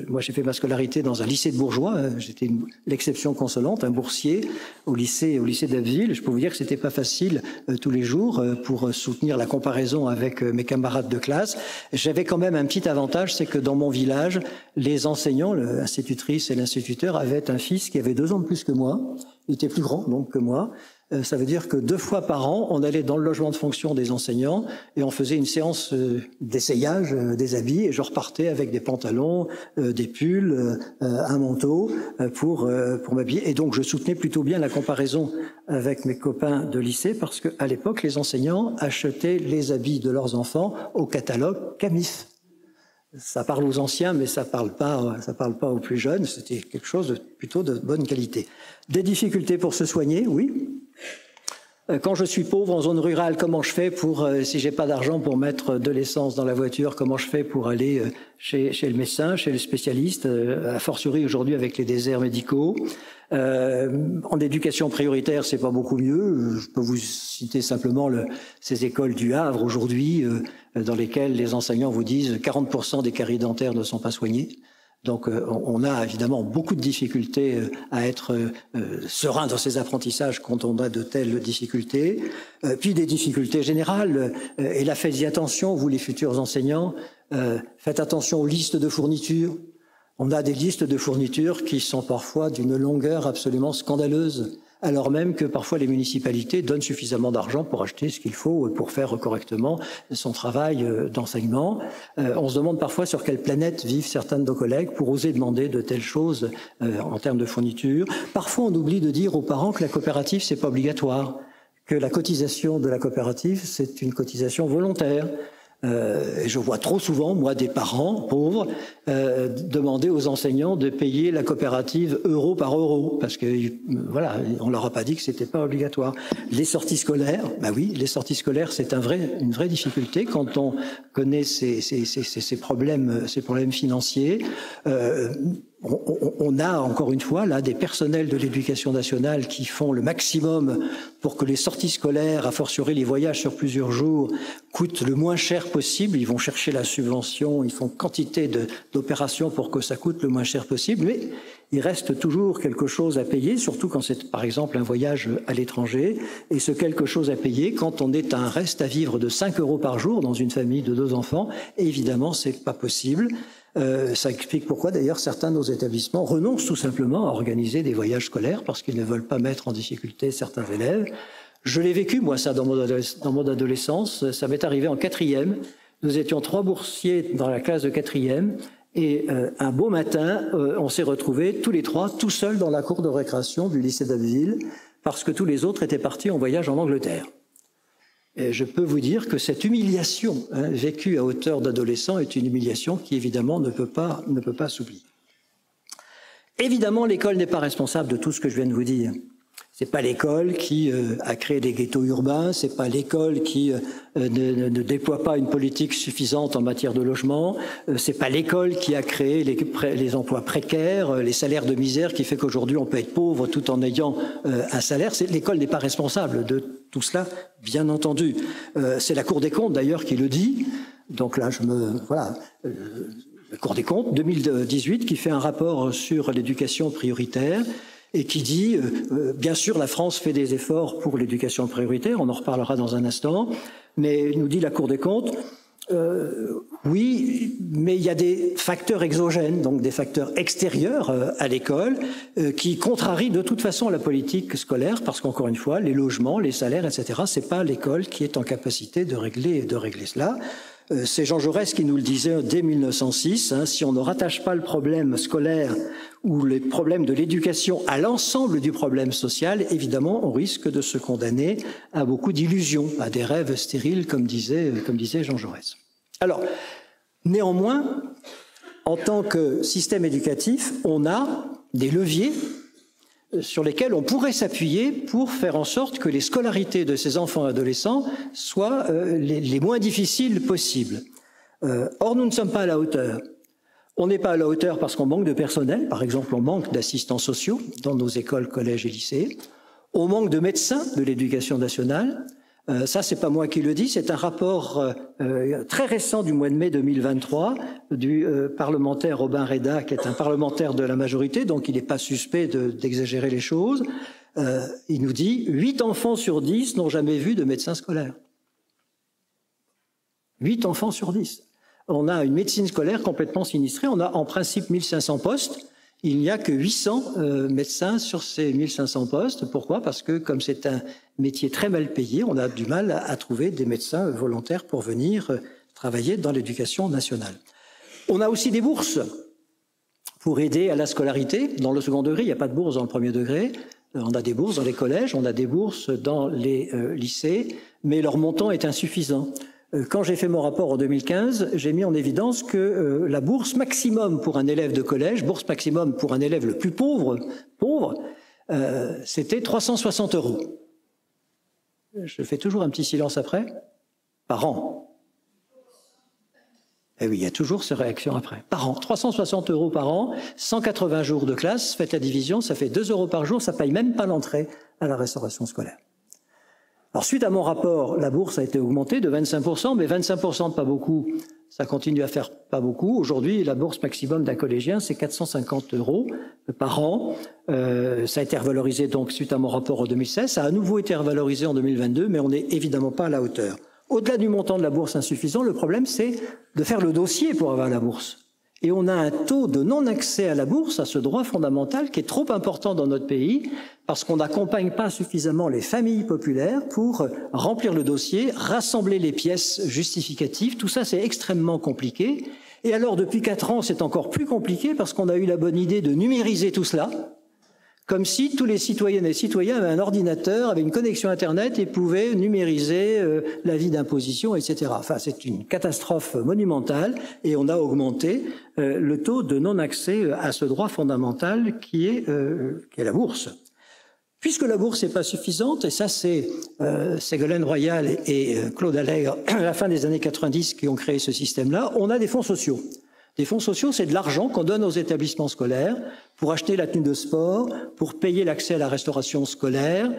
Moi, j'ai fait ma scolarité dans un lycée de bourgeois. J'étais l'exception consolante, un boursier au lycée d'Abbeville. Je peux vous dire que c'était pas facile tous les jours pour soutenir la comparaison avec mes camarades de classe. J'avais quand même un petit avantage, c'est que dans mon village, les enseignants, l'institutrice et l'instituteur, avaient un fils qui avait 2 ans de plus que moi. Il était plus grand, donc, que moi. Ça veut dire que 2 fois par an, on allait dans le logement de fonction des enseignants et on faisait une séance d'essayage des habits et je repartais avec des pantalons, des pulls, un manteau pour m'habiller. Et donc je soutenais plutôt bien la comparaison avec mes copains de lycée parce qu'à l'époque, les enseignants achetaient les habits de leurs enfants au catalogue Camif. Ça parle aux anciens, mais ça parle pas aux plus jeunes. C'était quelque chose plutôt de bonne qualité. Des difficultés pour se soigner, oui. Quand je suis pauvre en zone rurale, comment je fais si j'ai pas d'argent pour mettre de l'essence dans la voiture, comment je fais pour aller chez le médecin, chez le spécialiste, a fortiori aujourd'hui avec les déserts médicaux. En éducation prioritaire, c'est pas beaucoup mieux. Je peux vous citer simplement ces écoles du Havre aujourd'hui, dans lesquelles les enseignants vous disent 40% des caries dentaires ne sont pas soignés. Donc on a évidemment beaucoup de difficultés à être serein dans ces apprentissages quand on a de telles difficultés. Puis des difficultés générales. Et là, faites-y attention, vous les futurs enseignants. Faites attention aux listes de fournitures. On a des listes de fournitures qui sont parfois d'une longueur absolument scandaleuse, alors même que parfois les municipalités donnent suffisamment d'argent pour acheter ce qu'il faut pour faire correctement son travail d'enseignement. On se demande parfois sur quelle planète vivent certains de nos collègues pour oser demander de telles choses en termes de fournitures. Parfois, on oublie de dire aux parents que la coopérative, c'est pas obligatoire, que la cotisation de la coopérative, c'est une cotisation volontaire. Je vois trop souvent, moi, des parents pauvres demander aux enseignants de payer la coopérative euro par euro, parce que voilà, on leur a pas dit que c'était pas obligatoire. Les sorties scolaires, bah oui, les sorties scolaires, c'est une vraie difficulté quand on connaît ces problèmes financiers. on a encore une fois là des personnels de l'éducation nationale qui font le maximum pour que les sorties scolaires, a fortiori les voyages sur plusieurs jours, coûtent le moins cher possible. Ils vont chercher la subvention, ils font quantité d'opérations pour que ça coûte le moins cher possible, mais il reste toujours quelque chose à payer, surtout quand c'est par exemple un voyage à l'étranger, et ce quelque chose à payer quand on est à un reste à vivre de 5 € par jour dans une famille de 2 enfants, et évidemment c'est pas possible. Ça explique pourquoi d'ailleurs certains de nos établissements renoncent tout simplement à organiser des voyages scolaires parce qu'ils ne veulent pas mettre en difficulté certains élèves. Je l'ai vécu moi ça dans mon adolescence, ça m'est arrivé en 4e. Nous étions 3 boursiers dans la classe de 4e et un beau matin on s'est retrouvés tous les 3 tout seuls dans la cour de récréation du lycée d'Abbeville parce que tous les autres étaient partis en voyage en Angleterre. Et je peux vous dire que cette humiliation vécue à hauteur d'adolescent est une humiliation qui évidemment ne peut pas s'oublier. Évidemment, l'école n'est pas responsable de tout ce que je viens de vous dire. C'est pas l'école qui a créé des ghettos urbains, c'est pas l'école qui ne déploie pas une politique suffisante en matière de logement, c'est pas l'école qui a créé les emplois précaires, les salaires de misère qui fait qu'aujourd'hui on peut être pauvre tout en ayant un salaire. L'école n'est pas responsable de tout cela, bien entendu. C'est la Cour des comptes d'ailleurs qui le dit. Donc là, la Cour des comptes 2018 qui fait un rapport sur l'éducation prioritaire. Et qui dit, bien sûr, la France fait des efforts pour l'éducation prioritaire, on en reparlera dans un instant, mais nous dit la Cour des comptes, oui, mais il y a des facteurs exogènes, donc des facteurs extérieurs à l'école, qui contrarient de toute façon la politique scolaire, parce qu'encore une fois, les logements, les salaires, etc., c'est pas l'école qui est en capacité de régler cela. C'est Jean Jaurès qui nous le disait dès 1906, si on ne rattache pas le problème scolaire ou les problèmes de l'éducation à l'ensemble du problème social, évidemment, on risque de se condamner à beaucoup d'illusions, à des rêves stériles, comme disait Jean Jaurès. Alors, néanmoins, en tant que système éducatif, on a des leviers sur lesquels on pourrait s'appuyer pour faire en sorte que les scolarités de ces enfants et adolescents soient les moins difficiles possibles. Or, nous ne sommes pas à la hauteur. On n'est pas à la hauteur parce qu'on manque de personnel. Par exemple, on manque d'assistants sociaux dans nos écoles, collèges et lycées. On manque de médecins de l'éducation nationale. Ça, c'est pas moi qui le dis, c'est un rapport très récent du mois de mai 2023 du parlementaire Robin Reda, qui est un parlementaire de la majorité, donc il n'est pas suspect d'exagérer les choses. Il nous dit 8 enfants sur 10 n'ont jamais vu de médecin scolaire. 8 enfants sur 10. On a une médecine scolaire complètement sinistrée, on a en principe 1500 postes. Il n'y a que 800 médecins sur ces 1500 postes. Pourquoi? Parce que comme c'est un métier très mal payé, on a du mal à trouver des médecins volontaires pour venir travailler dans l'éducation nationale. On a aussi des bourses pour aider à la scolarité. Dans le second degré, il n'y a pas de bourse dans le premier degré. On a des bourses dans les collèges, on a des bourses dans les lycées, mais leur montant est insuffisant. Quand j'ai fait mon rapport en 2015, j'ai mis en évidence que la bourse maximum pour un élève de collège, bourse maximum pour un élève le plus pauvre, c'était 360 €. Je fais toujours un petit silence après. Par an. Eh oui, il y a toujours ces réactions après. Par an. 360 € par an, 180 jours de classe, faites la division, ça fait 2 € par jour, ça paye même pas l'entrée à la restauration scolaire. Alors, suite à mon rapport, la bourse a été augmentée de 25%, mais 25% pas beaucoup, ça continue à faire pas beaucoup. Aujourd'hui, la bourse maximum d'un collégien, c'est 450 € par an. Ça a été revalorisé donc suite à mon rapport en 2016. Ça a à nouveau été revalorisé en 2022, mais on n'est évidemment pas à la hauteur. Au-delà du montant de la bourse insuffisant, le problème, c'est de faire le dossier pour avoir la bourse. Et on a un taux de non-accès à la bourse, à ce droit fondamental, qui est trop important dans notre pays, parce qu'on n'accompagne pas suffisamment les familles populaires pour remplir le dossier, rassembler les pièces justificatives. Tout ça, c'est extrêmement compliqué. Et alors, depuis 4 ans, c'est encore plus compliqué, parce qu'on a eu la bonne idée de numériser tout cela, comme si tous les citoyennes et citoyens avaient un ordinateur, avaient une connexion Internet et pouvaient numériser l'avis d'imposition, etc. Enfin, c'est une catastrophe monumentale et on a augmenté le taux de non-accès à ce droit fondamental qui est la bourse. Puisque la bourse n'est pas suffisante, et ça c'est Ségolène Royal et Claude Allègre à la fin des années 90 qui ont créé ce système-là, on a des fonds sociaux. Des fonds sociaux, c'est de l'argent qu'on donne aux établissements scolaires pour acheter la tenue de sport, pour payer l'accès à la restauration scolaire,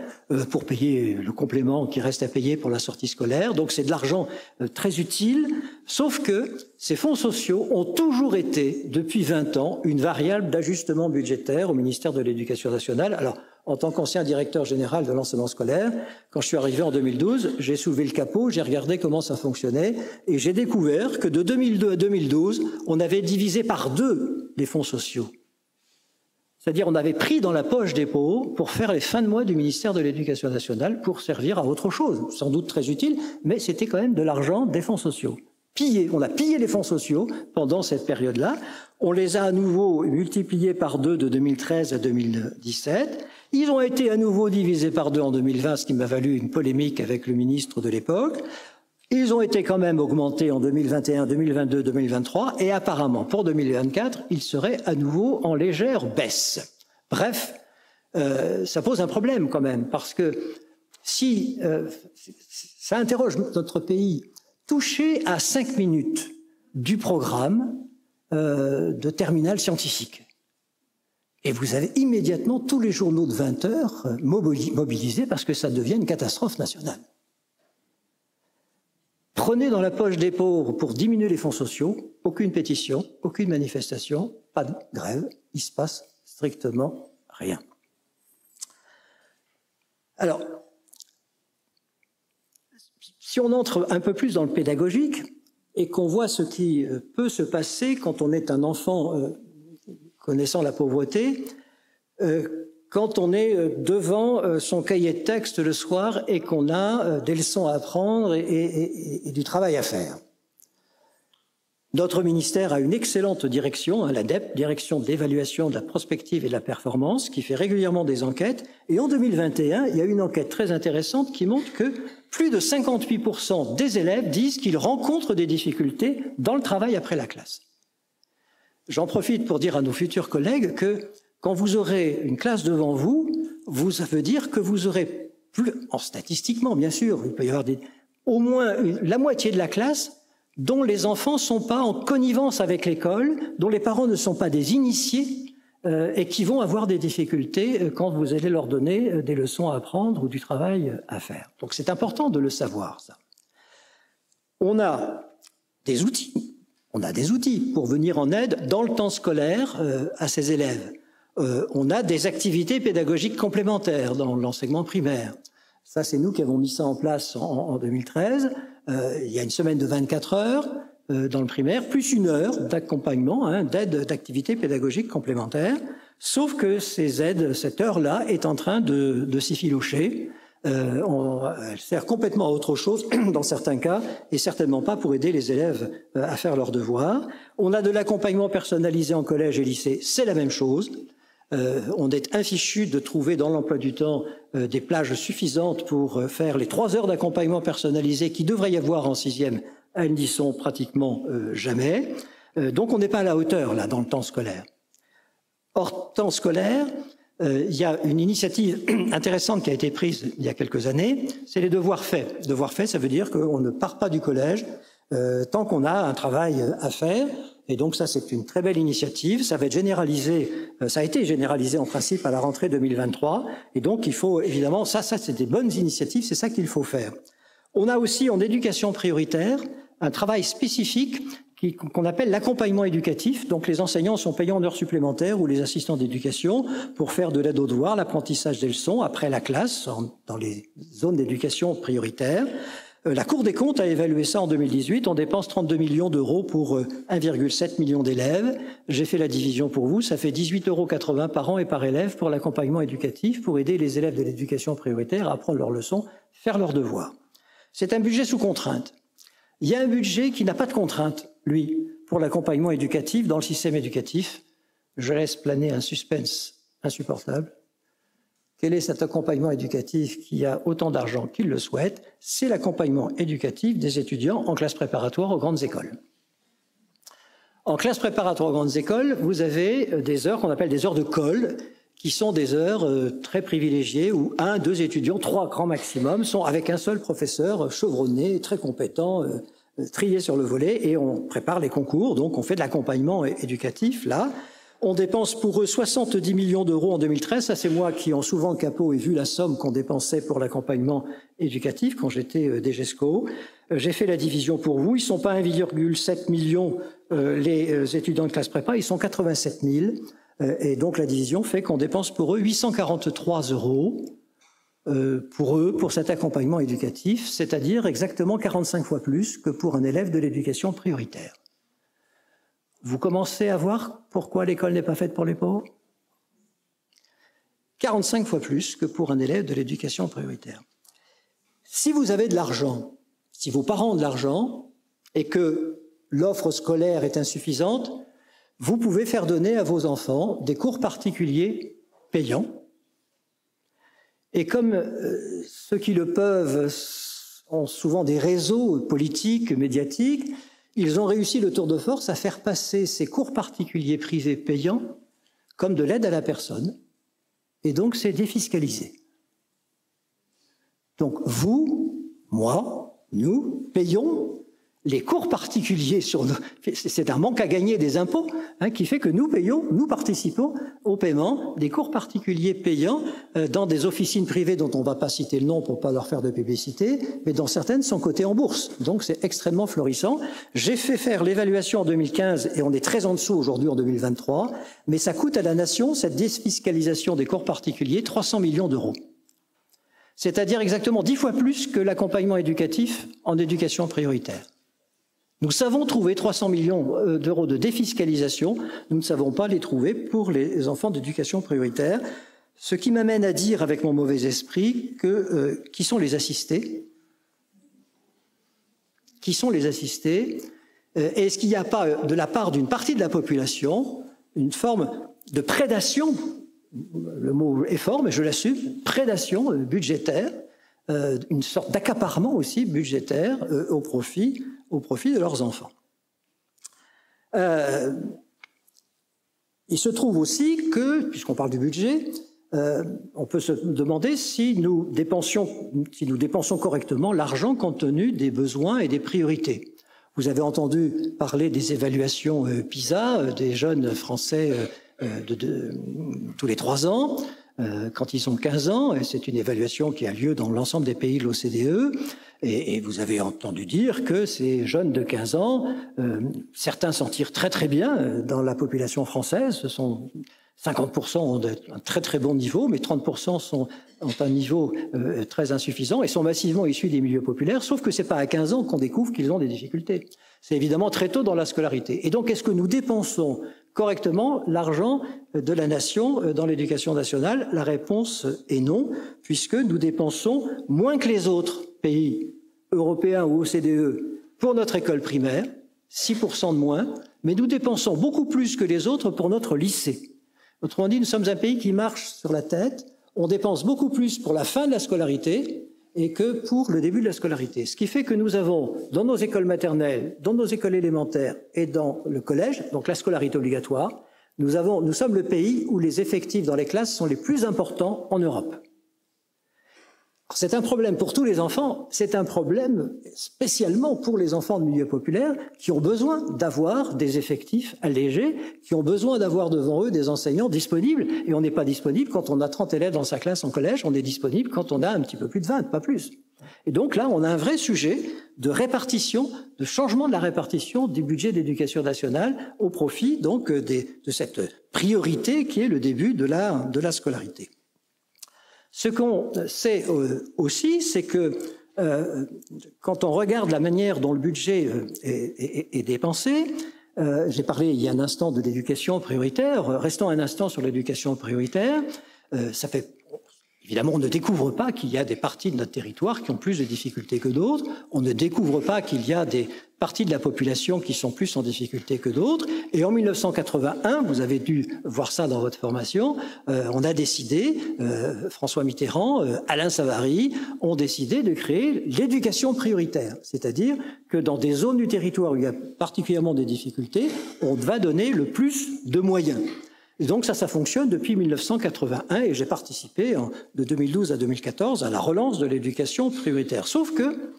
pour payer le complément qui reste à payer pour la sortie scolaire. Donc c'est de l'argent très utile, sauf que ces fonds sociaux ont toujours été, depuis 20 ans, une variable d'ajustement budgétaire au ministère de l'Éducation nationale. Alors, en tant qu'ancien directeur général de l'enseignement scolaire, quand je suis arrivé en 2012, j'ai soulevé le capot, j'ai regardé comment ça fonctionnait et j'ai découvert que de 2002 à 2012, on avait divisé par 2 les fonds sociaux. C'est-à-dire on avait pris dans la poche des pauvres pour faire les fins de mois du ministère de l'Éducation nationale pour servir à autre chose, sans doute très utile, mais c'était quand même de l'argent des fonds sociaux. Pillé, on a pillé les fonds sociaux pendant cette période-là. On les a à nouveau multipliés par 2 de 2013 à 2017. Ils ont été à nouveau divisés par 2 en 2020, ce qui m'a valu une polémique avec le ministre de l'époque. Ils ont été quand même augmentés en 2021, 2022, 2023, et apparemment pour 2024, ils seraient à nouveau en légère baisse. Bref, ça pose un problème quand même, parce que si ça interroge notre pays, touché à 5 minutes du programme de terminale scientifique. Et vous avez immédiatement tous les journaux de 20 heures mobilisés parce que ça devient une catastrophe nationale. Prenez dans la poche des pauvres pour diminuer les fonds sociaux, aucune pétition, aucune manifestation, pas de grève, il se passe strictement rien. Alors, si on entre un peu plus dans le pédagogique et qu'on voit ce qui peut se passer quand on est un enfant connaissant la pauvreté, quand on est devant son cahier de texte le soir et qu'on a des leçons à apprendre et du travail à faire. Notre ministère a une excellente direction, l'ADEP, Direction d'évaluation de la prospective et de la performance, qui fait régulièrement des enquêtes. Et en 2021, il y a une enquête très intéressante qui montre que plus de 58% des élèves disent qu'ils rencontrent des difficultés dans le travail après la classe. J'en profite pour dire à nos futurs collègues que quand vous aurez une classe devant vous, ça veut dire que vous aurez plus, statistiquement bien sûr, il peut y avoir au moins la moitié de la classe dont les enfants ne sont pas en connivence avec l'école, dont les parents ne sont pas des initiés et qui vont avoir des difficultés quand vous allez leur donner des leçons à apprendre ou du travail à faire. Donc c'est important de le savoir, ça. On a des outils pour venir en aide dans le temps scolaire à ces élèves. On a des activités pédagogiques complémentaires dans l'enseignement primaire. Ça, c'est nous qui avons mis ça en place en 2013. Il y a une semaine de 24 heures dans le primaire, plus 1 heure d'accompagnement, d'aide d'activités pédagogiques complémentaires. Sauf que ces aides, cette heure-là, est en train de s'effilocher. Elle sert complètement à autre chose dans certains cas et certainement pas pour aider les élèves à faire leurs devoirs. On a de l'accompagnement personnalisé en collège et lycée, c'est la même chose. On est infichu de trouver dans l'emploi du temps des plages suffisantes pour faire les 3 heures d'accompagnement personnalisé qui devrait y avoir en 6e. Elles n'y sont pratiquement jamais. Donc on n'est pas à la hauteur là dans le temps scolaire. Hors temps scolaire, il y a une initiative intéressante qui a été prise il y a quelques années, c'est les devoirs faits. Devoirs faits, ça veut dire qu'on ne part pas du collège tant qu'on a un travail à faire. Et donc ça, c'est une très belle initiative. Ça va être généralisé, ça a été généralisé en principe à la rentrée 2023. Et donc il faut évidemment, ça c'est des bonnes initiatives, c'est ça qu'il faut faire. On a aussi en éducation prioritaire un travail spécifique qu'on appelle l'accompagnement éducatif. Donc les enseignants sont payés en heures supplémentaires ou les assistants d'éducation pour faire de l'aide aux devoirs, l'apprentissage des leçons après la classe dans les zones d'éducation prioritaire. La Cour des comptes a évalué ça en 2018. On dépense 32 millions d'euros pour 1,7 million d'élèves. J'ai fait la division pour vous. Ça fait 18,80 € par an et par élève pour l'accompagnement éducatif, pour aider les élèves de l'éducation prioritaire à apprendre leurs leçons, faire leurs devoirs. C'est un budget sous contrainte. Il y a un budget qui n'a pas de contrainte, lui, pour l'accompagnement éducatif dans le système éducatif. Je laisse planer un suspense insupportable. Quel est cet accompagnement éducatif qui a autant d'argent qu'il le souhaite? C'est l'accompagnement éducatif des étudiants en classe préparatoire aux grandes écoles. En classe préparatoire aux grandes écoles, vous avez des heures qu'on appelle des heures de colle, qui sont des heures très privilégiées où 1, 2 étudiants, 3 grand maximum, sont avec un seul professeur chevronné, très compétent, triés sur le volet et on prépare les concours. Donc on fait de l'accompagnement éducatif là. On dépense pour eux 70 millions d'euros en 2013. Ça, c'est moi qui, en souvent le capot, ai vu la somme qu'on dépensait pour l'accompagnement éducatif quand j'étais DGESCO. J'ai fait la division pour vous. Ils sont pas 1,7 million les étudiants de classe prépa, ils sont 87 000. Et donc la division fait qu'on dépense pour eux 843 euros pour eux, pour cet accompagnement éducatif, c'est-à-dire exactement 45 fois plus que pour un élève de l'éducation prioritaire. Vous commencez à voir pourquoi l'école n'est pas faite pour les pauvres? 45 fois plus que pour un élève de l'éducation prioritaire. Si vous avez de l'argent, si vos parents ont de l'argent et que l'offre scolaire est insuffisante, vous pouvez faire donner à vos enfants des cours particuliers payants. Et comme ceux qui le peuvent ont souvent des réseaux politiques, médiatiques, ils ont réussi le tour de force à faire passer ces cours particuliers privés payants comme de l'aide à la personne. Et donc, c'est défiscalisé. Donc, vous, moi, nous payons les cours particuliers sur nos... C'est un manque à gagner des impôts qui fait que nous payons, nous participons au paiement des cours particuliers payants dans des officines privées dont on ne va pas citer le nom pour ne pas leur faire de publicité, mais dont certaines sont cotées en bourse. Donc c'est extrêmement florissant. J'ai fait faire l'évaluation en 2015 et on est très en dessous aujourd'hui en 2023, mais ça coûte à la nation, cette défiscalisation des cours particuliers, 300 millions d'euros. C'est-à-dire exactement 10 fois plus que l'accompagnement éducatif en éducation prioritaire. Nous savons trouver 300 millions d'euros de défiscalisation, nous ne savons pas les trouver pour les enfants d'éducation prioritaire, ce qui m'amène à dire avec mon mauvais esprit que qui sont les assistés? Qui sont les assistés? Est-ce qu'il n'y a pas de la part d'une partie de la population une forme de prédation, le mot est fort mais je l'assume, prédation budgétaire, une sorte d'accaparement aussi budgétaire au profit de leurs enfants. Il se trouve aussi que, puisqu'on parle du budget, on peut se demander si nous dépensons correctement l'argent compte tenu des besoins et des priorités. Vous avez entendu parler des évaluations PISA des jeunes Français tous les 3 ans, quand ils ont 15 ans, et c'est une évaluation qui a lieu dans l'ensemble des pays de l'OCDE, et vous avez entendu dire que ces jeunes de 15 ans, certains s'en tirent très très bien dans la population française, ce sont 50% ont un très très bon niveau, mais 30% ont un niveau très insuffisant et sont massivement issus des milieux populaires, sauf que c'est pas à 15 ans qu'on découvre qu'ils ont des difficultés. C'est évidemment très tôt dans la scolarité. Et donc, est-ce que nous dépensons correctement l'argent de la nation dans l'éducation nationale? La réponse est non, puisque nous dépensons moins que les autres pays européens ou OCDE pour notre école primaire, 6% de moins, mais nous dépensons beaucoup plus que les autres pour notre lycée. Autrement dit, nous sommes un pays qui marche sur la tête, on dépense beaucoup plus pour la fin de la scolarité et que pour le début de la scolarité. Ce qui fait que nous avons, dans nos écoles maternelles, dans nos écoles élémentaires et dans le collège, donc la scolarité obligatoire, nous sommes le pays où les effectifs dans les classes sont les plus importants en Europe. C'est un problème pour tous les enfants, c'est un problème spécialement pour les enfants de milieu populaire qui ont besoin d'avoir des effectifs allégés, qui ont besoin d'avoir devant eux des enseignants disponibles. Et on n'est pas disponible quand on a 30 élèves dans sa classe en collège, on est disponible quand on a un petit peu plus de 20, pas plus. Et donc là, on a un vrai sujet de répartition, de changement de la répartition du budget d'éducation nationale au profit donc de cette priorité qui est le début de la scolarité. Ce qu'on sait aussi, c'est que quand on regarde la manière dont le budget est dépensé, j'ai parlé il y a un instant de l'éducation prioritaire, restons un instant sur l'éducation prioritaire, ça fait... Évidemment, on ne découvre pas qu'il y a des parties de notre territoire qui ont plus de difficultés que d'autres. On ne découvre pas qu'il y a des parties de la population qui sont plus en difficulté que d'autres. Et en 1981, vous avez dû voir ça dans votre formation, on a décidé, François Mitterrand, Alain Savary, ont décidé de créer l'éducation prioritaire. C'est-à-dire que dans des zones du territoire où il y a particulièrement des difficultés, on va donner le plus de moyens. Et donc ça fonctionne depuis 1981 et j'ai participé de 2012 à 2014 à la relance de l'éducation prioritaire. Sauf que,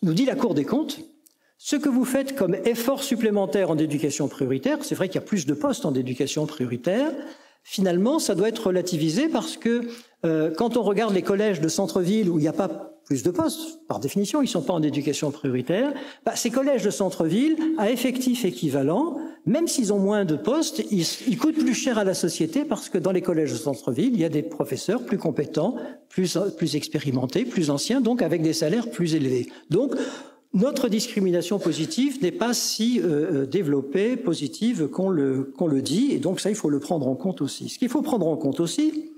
nous dit la Cour des comptes, Ce que vous faites comme effort supplémentaire en éducation prioritaire, c'est vrai qu'il y a plus de postes en éducation prioritaire, finalement, ça doit être relativisé parce que quand on regarde les collèges de centre-ville où il n'y a pas plus de postes, par définition, ils ne sont pas en éducation prioritaire, ces collèges de centre-ville, à effectif équivalent, même s'ils ont moins de postes, ils coûtent plus cher à la société parce que dans les collèges de centre-ville, il y a des professeurs plus compétents, plus expérimentés, plus anciens, donc avec des salaires plus élevés. Donc, notre discrimination positive n'est pas si développée, positive qu'on le dit, et donc ça, il faut le prendre en compte aussi. Ce qu'il faut prendre en compte aussi,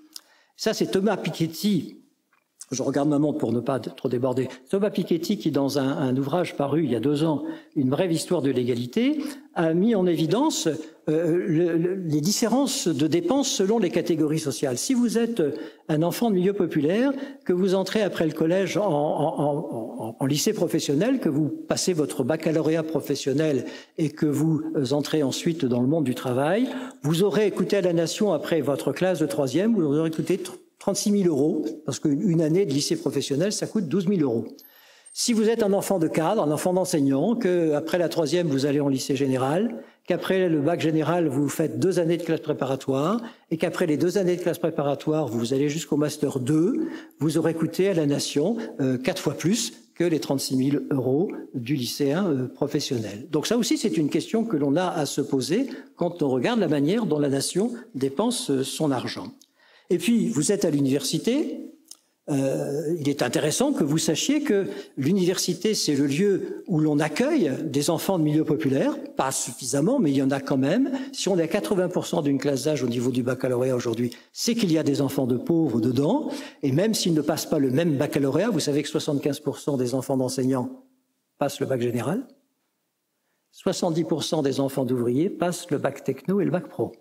ça c'est Thomas Piketty, je regarde ma montre pour ne pas trop déborder, Thomas Piketty qui dans un ouvrage paru il y a 2 ans, Une brève histoire de l'égalité, a mis en évidence les différences de dépenses selon les catégories sociales. Si vous êtes un enfant de milieu populaire, que vous entrez après le collège en lycée professionnel, que vous passez votre baccalauréat professionnel et que vous entrez ensuite dans le monde du travail, vous aurez coûté à la nation après votre classe de 3e, vous aurez coûté 36 000 euros, parce qu'une année de lycée professionnel, ça coûte 12 000 euros. Si vous êtes un enfant de cadre, un enfant d'enseignant, qu'après la 3e, vous allez en lycée général, qu'après le bac général, vous faites 2 années de classe préparatoire, et qu'après les 2 années de classe préparatoire, vous allez jusqu'au Master 2, vous aurez coûté à la nation 4 fois plus que les 36 000 euros du lycéen professionnel. Donc ça aussi, c'est une question que l'on a à se poser quand on regarde la manière dont la nation dépense son argent. Et puis, vous êtes à l'université. Il est intéressant que vous sachiez que l'université, c'est le lieu où l'on accueille des enfants de milieu populaire, pas suffisamment, mais il y en a quand même. Si on est à 80% d'une classe d'âge au niveau du baccalauréat aujourd'hui, c'est qu'il y a des enfants de pauvres dedans, et même s'ils ne passent pas le même baccalauréat, vous savez que 75% des enfants d'enseignants passent le bac général, 70% des enfants d'ouvriers passent le bac techno et le bac pro.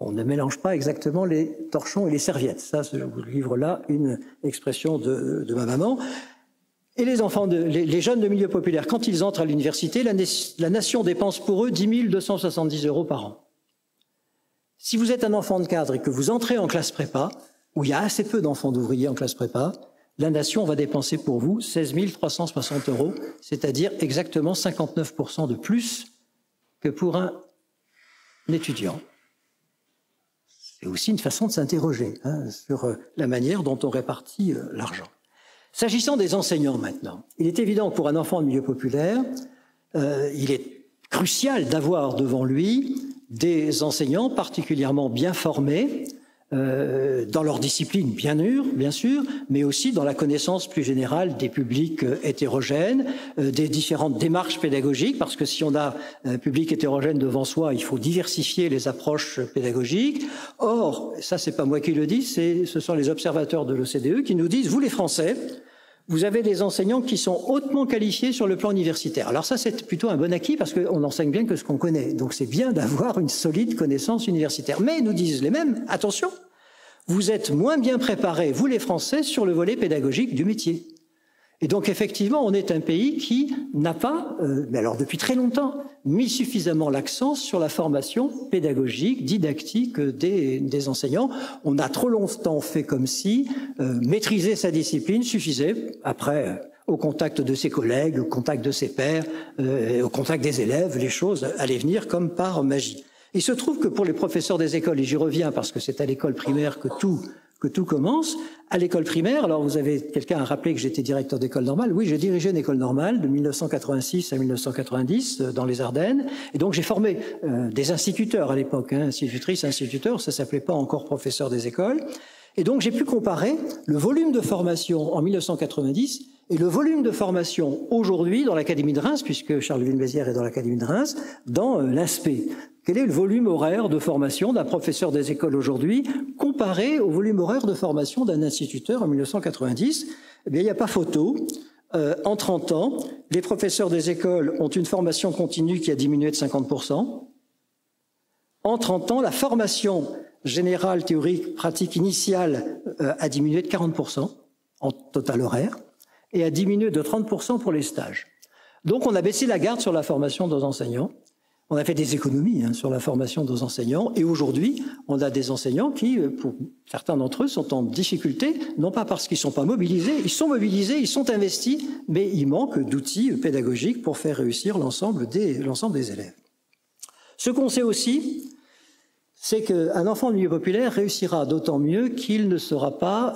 On ne mélange pas exactement les torchons et les serviettes. Ça, je vous livre là une expression de ma maman. Et les jeunes de milieu populaire, quand ils entrent à l'université, la nation dépense pour eux 10 270 euros par an. Si vous êtes un enfant de cadre et que vous entrez en classe prépa, où il y a assez peu d'enfants d'ouvriers en classe prépa, la nation va dépenser pour vous 16 360 euros, c'est-à-dire exactement 59% de plus que pour un étudiant. C'est aussi une façon de s'interroger sur la manière dont on répartit l'argent. S'agissant des enseignants maintenant, il est évident que pour un enfant de milieu populaire, il est crucial d'avoir devant lui des enseignants particulièrement bien formés, dans leur discipline bien sûr, mais aussi dans la connaissance plus générale des publics hétérogènes, des différentes démarches pédagogiques, parce que si on a un public hétérogène devant soi, il faut diversifier les approches pédagogiques. Or, ça c'est pas moi qui le dis, ce sont les observateurs de l'OCDE qui nous disent, vous les Français, vous avez des enseignants qui sont hautement qualifiés sur le plan universitaire. Alors ça, c'est plutôt un bon acquis parce qu'on n'enseigne bien que ce qu'on connaît. Donc c'est bien d'avoir une solide connaissance universitaire. Mais, nous disent les mêmes, attention, vous êtes moins bien préparés, vous les Français, sur le volet pédagogique du métier. Et donc effectivement, on est un pays qui n'a pas, mais alors depuis très longtemps, mis suffisamment l'accent sur la formation pédagogique, didactique des enseignants. On a trop longtemps fait comme si maîtriser sa discipline suffisait, après, au contact de ses collègues, au contact de ses pairs, au contact des élèves, les choses allaient venir comme par magie. Il se trouve que pour les professeurs des écoles, et j'y reviens parce que c'est à l'école primaire que tout commence, à l'école primaire, alors vous avez quelqu'un à rappeler que j'étais directeur d'école normale, oui, j'ai dirigé une école normale de 1986 à 1990 dans les Ardennes, et donc j'ai formé des instituteurs à l'époque, institutrices, instituteurs, ça s'appelait pas encore professeur des écoles, et donc j'ai pu comparer le volume de formation en 1990 et le volume de formation aujourd'hui dans l'Académie de Reims, puisque Charleville-Mézières est dans l'Académie de Reims, dans l'INSPE. Quel est le volume horaire de formation d'un professeur des écoles aujourd'hui comparé au volume horaire de formation d'un instituteur en 1990? Eh bien, il n'y a pas photo. En 30 ans, les professeurs des écoles ont une formation continue qui a diminué de 50%. En 30 ans, la formation générale, théorique, pratique initiale a diminué de 40% en total horaire et a diminué de 30% pour les stages. Donc, on a baissé la garde sur la formation de nos enseignants. On a fait des économies sur la formation de nos enseignants et aujourd'hui, on a des enseignants qui, pour certains d'entre eux, sont en difficulté, non pas parce qu'ils ne sont pas mobilisés, ils sont investis, mais il manque d'outils pédagogiques pour faire réussir l'ensemble des élèves. Ce qu'on sait aussi, c'est qu'un enfant de milieu populaire réussira d'autant mieux qu'il ne sera pas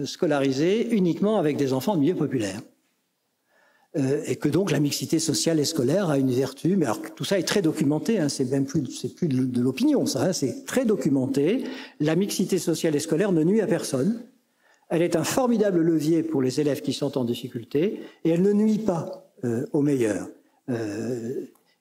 scolarisé uniquement avec des enfants de milieu populaire. Et que donc la mixité sociale et scolaire a une vertu, mais alors tout ça est très documenté, c'est même plus de l'opinion, ça, c'est très documenté. La mixité sociale et scolaire ne nuit à personne. Elle est un formidable levier pour les élèves qui sont en difficulté, et elle ne nuit pas aux meilleurs.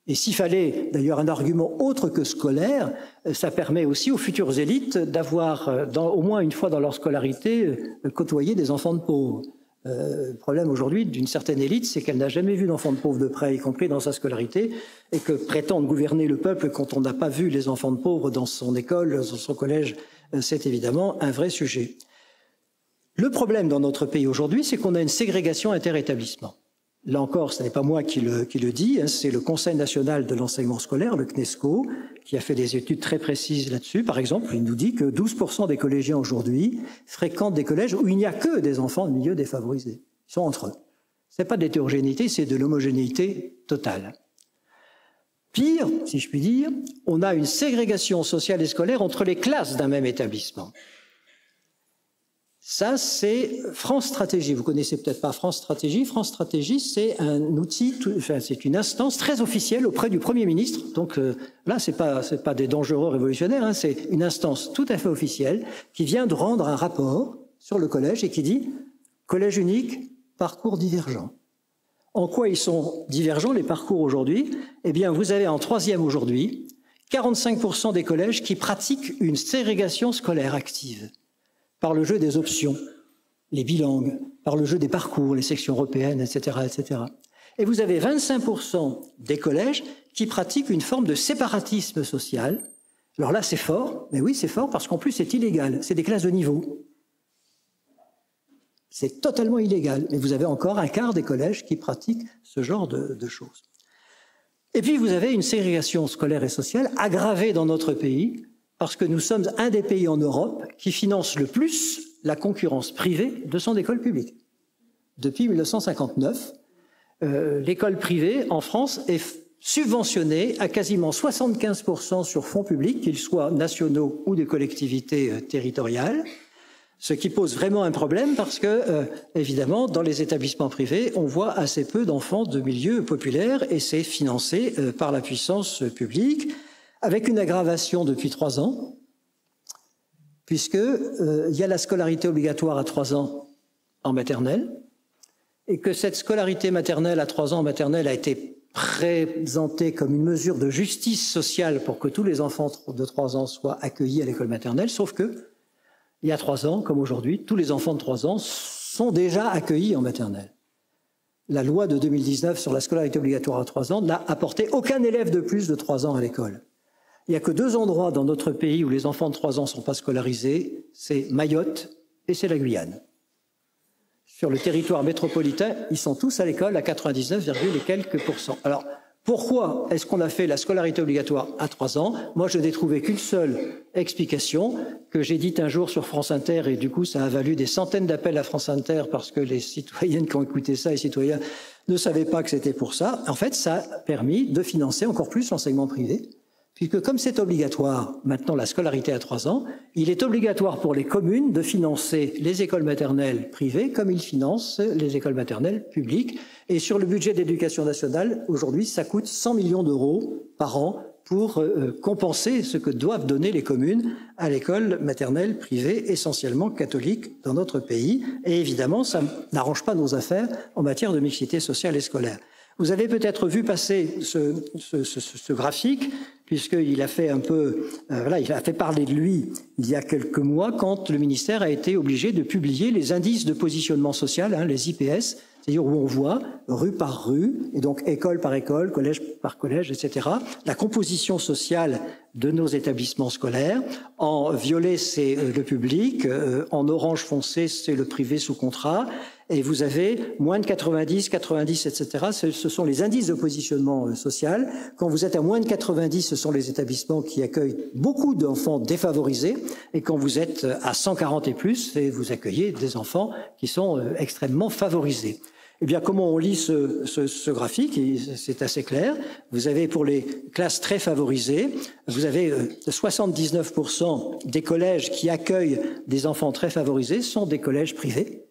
Et s'il fallait d'ailleurs un argument autre que scolaire, ça permet aussi aux futures élites d'avoir, au moins une fois dans leur scolarité, côtoyé des enfants de pauvres. Le problème aujourd'hui d'une certaine élite, c'est qu'elle n'a jamais vu d'enfants de pauvres de près, y compris dans sa scolarité, et que prétendre gouverner le peuple quand on n'a pas vu les enfants de pauvres dans son école, dans son collège, c'est évidemment un vrai sujet. Le problème dans notre pays aujourd'hui, c'est qu'on a une ségrégation interétablissement. Là encore, ce n'est pas moi qui le dis, c'est le Conseil national de l'enseignement scolaire, le CNESCO, qui a fait des études très précises là-dessus. Par exemple, il nous dit que 12% des collégiens aujourd'hui fréquentent des collèges où il n'y a que des enfants de milieux défavorisés. Ils sont entre eux. Ce n'est pas de l'hétérogénéité, c'est de l'homogénéité totale. Pire, si je puis dire, on a une ségrégation sociale et scolaire entre les classes d'un même établissement. Ça, c'est France Stratégie. Vous connaissez peut-être pas France Stratégie. France Stratégie, c'est un outil, c'est une instance très officielle auprès du Premier ministre. Donc là, c'est pas des dangereux révolutionnaires, c'est une instance tout à fait officielle qui vient de rendre un rapport sur le collège et qui dit « Collège unique, parcours divergents ». En quoi ils sont divergents, les parcours aujourd'hui? Eh bien, vous avez en troisième aujourd'hui 45% des collèges qui pratiquent une ségrégation scolaire active, par le jeu des options, les bilangues, par le jeu des parcours, les sections européennes, etc., etc. Et vous avez 25% des collèges qui pratiquent une forme de séparatisme social. Alors là, c'est fort, mais oui, c'est fort parce qu'en plus, c'est illégal. C'est des classes de niveau. C'est totalement illégal. Mais vous avez encore un quart des collèges qui pratiquent ce genre de choses. Et puis, vous avez une ségrégation scolaire et sociale aggravée dans notre pays, parce que nous sommes un des pays en Europe qui finance le plus la concurrence privée de son école publique. Depuis 1959, l'école privée en France est subventionnée à quasiment 75% sur fonds publics, qu'ils soient nationaux ou des collectivités territoriales, ce qui pose vraiment un problème parce que, évidemment, dans les établissements privés, on voit assez peu d'enfants de milieux populaires et c'est financé par la puissance publique, avec une aggravation depuis 3 ans, puisque il y a la scolarité obligatoire à 3 ans en maternelle, et que cette scolarité maternelle à 3 ans en maternelle a été présentée comme une mesure de justice sociale pour que tous les enfants de 3 ans soient accueillis à l'école maternelle, sauf que, il y a 3 ans, comme aujourd'hui, tous les enfants de 3 ans sont déjà accueillis en maternelle. La loi de 2019 sur la scolarité obligatoire à 3 ans n'a apporté aucun élève de plus de 3 ans à l'école. Il n'y a que 2 endroits dans notre pays où les enfants de 3 ans ne sont pas scolarisés, c'est Mayotte et c'est la Guyane. Sur le territoire métropolitain, ils sont tous à l'école à 99, et quelques %. Alors, pourquoi est-ce qu'on a fait la scolarité obligatoire à 3 ans? Moi, je n'ai trouvé qu'une seule explication que j'ai dite un jour sur France Inter et du coup, ça a valu des centaines d'appels à France Inter parce que les citoyennes qui ont écouté ça et citoyens ne savaient pas que c'était pour ça. En fait, ça a permis de financer encore plus l'enseignement privé. Puisque comme c'est obligatoire, maintenant la scolarité à 3 ans, il est obligatoire pour les communes de financer les écoles maternelles privées comme ils financent les écoles maternelles publiques. Et sur le budget d'éducation nationale, aujourd'hui, ça coûte 100 millions d'euros par an pour compenser ce que doivent donner les communes à l'école maternelle privée, essentiellement catholique dans notre pays. Et évidemment, ça n'arrange pas nos affaires en matière de mixité sociale et scolaire. Vous avez peut-être vu passer ce graphique, puisqu'il a fait un peu, il a fait parler de lui il y a quelques mois, quand le ministère a été obligé de publier les indices de positionnement social, les IPS, c'est-à-dire où on voit rue par rue, et donc école par école, collège par collège, etc., la composition sociale de nos établissements scolaires. En violet, c'est le public, en orange foncé, c'est le privé sous contrat, Et vous avez moins de 90, 90, etc. Ce sont les indices de positionnement social. Quand vous êtes à moins de 90, ce sont les établissements qui accueillent beaucoup d'enfants défavorisés. Et quand vous êtes à 140 et plus, vous accueillez des enfants qui sont extrêmement favorisés. Eh bien, comment on lit ce graphique? C'est assez clair. Vous avez pour les classes très favorisées, vous avez 79% des collèges qui accueillent des enfants très favorisés sont des collèges privés